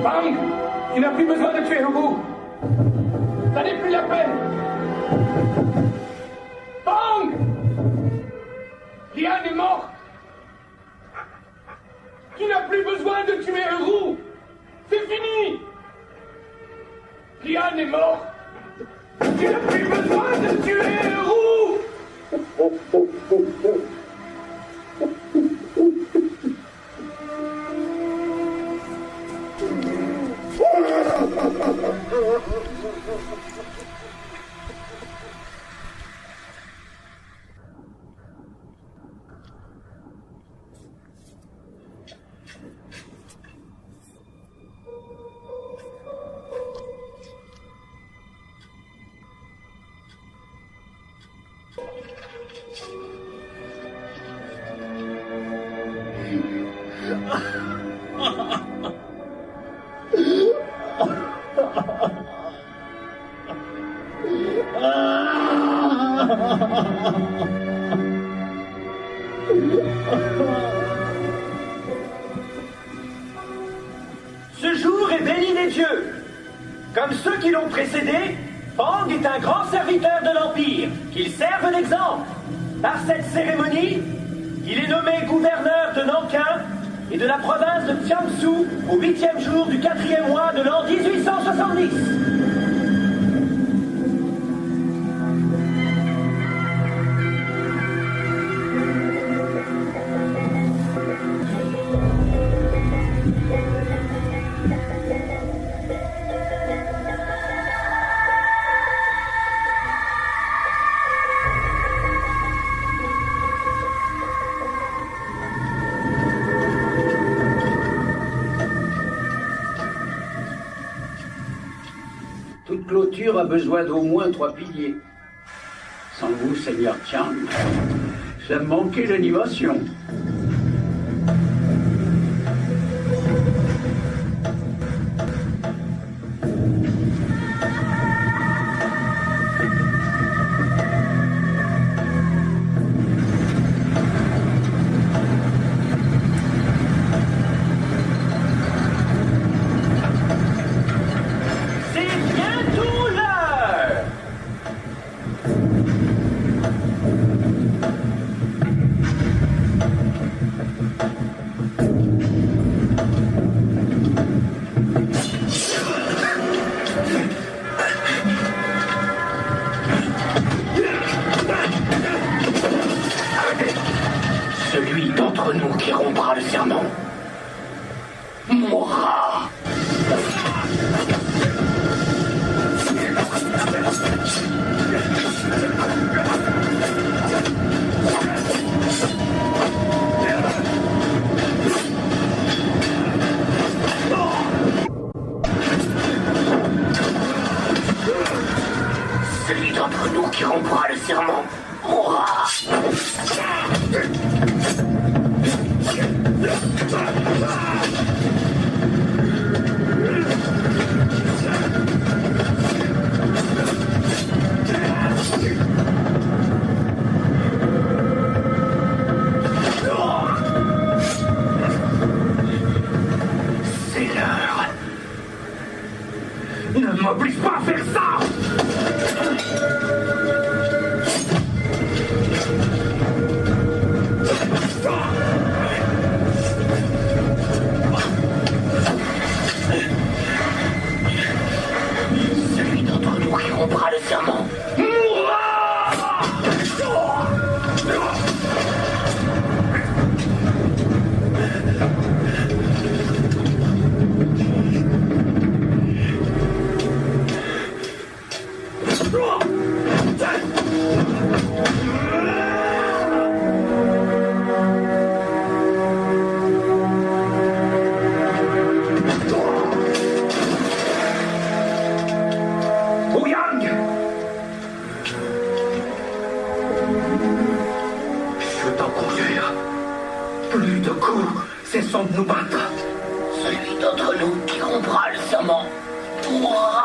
Bang! Tu n'as plus besoin de tuer Hugo. Ça n'est plus la peine. Bang! Liane est morte. Tu n'as plus besoin de tuer Hugo. C'est fini. Liane est morte. Tu n'as plus besoin de tuer Hugo. Ce jour est béni des dieux. Comme ceux qui l'ont précédé, Fang est un grand serviteur de l'Empire, qu'il serve d'exemple. Par cette cérémonie, il est nommé gouverneur de Nankin et de la province de Jiangsu au 8e jour du 4e mois de l'an 1870. Toute clôture a besoin d'au moins 3 piliers. Sans vous, Seigneur Tian, ça manquait d'animation. Celui d'entre nous qui rompra le serment mourra. Celui d'entre nous qui rompra le serment mourra. Oh! Plus de coups, cessons de nous battre. Celui d'entre nous qui rompra le serment mourra.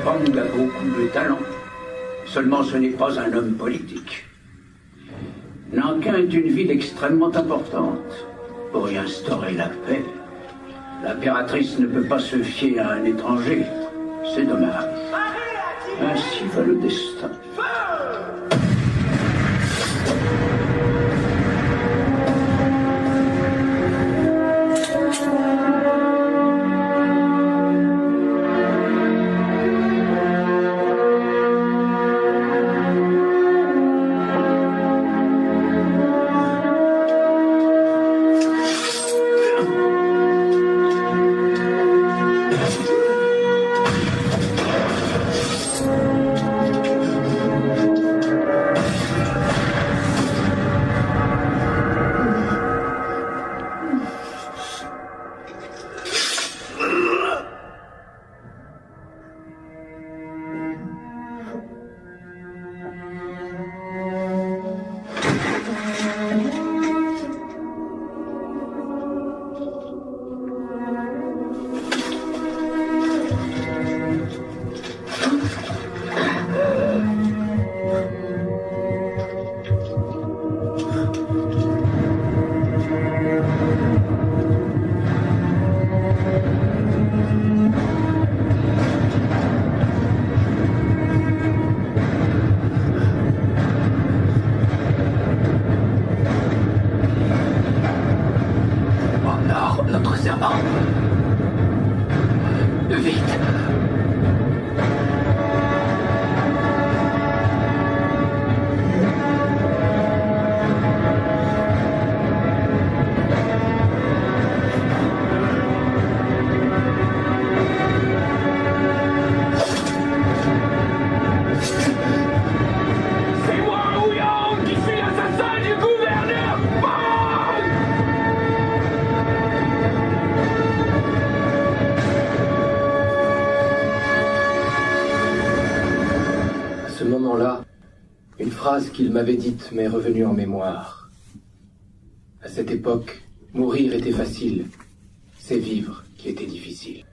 Pang a beaucoup de talent. Seulement, ce n'est pas un homme politique. Nankin est une ville extrêmement importante. Pour y instaurer la paix, l'impératrice ne peut pas se fier à un étranger. C'est dommage. Ainsi va le destin. Une phrase qu'il m'avait dite m'est revenue en mémoire. À cette époque, mourir était facile, c'est vivre qui était difficile.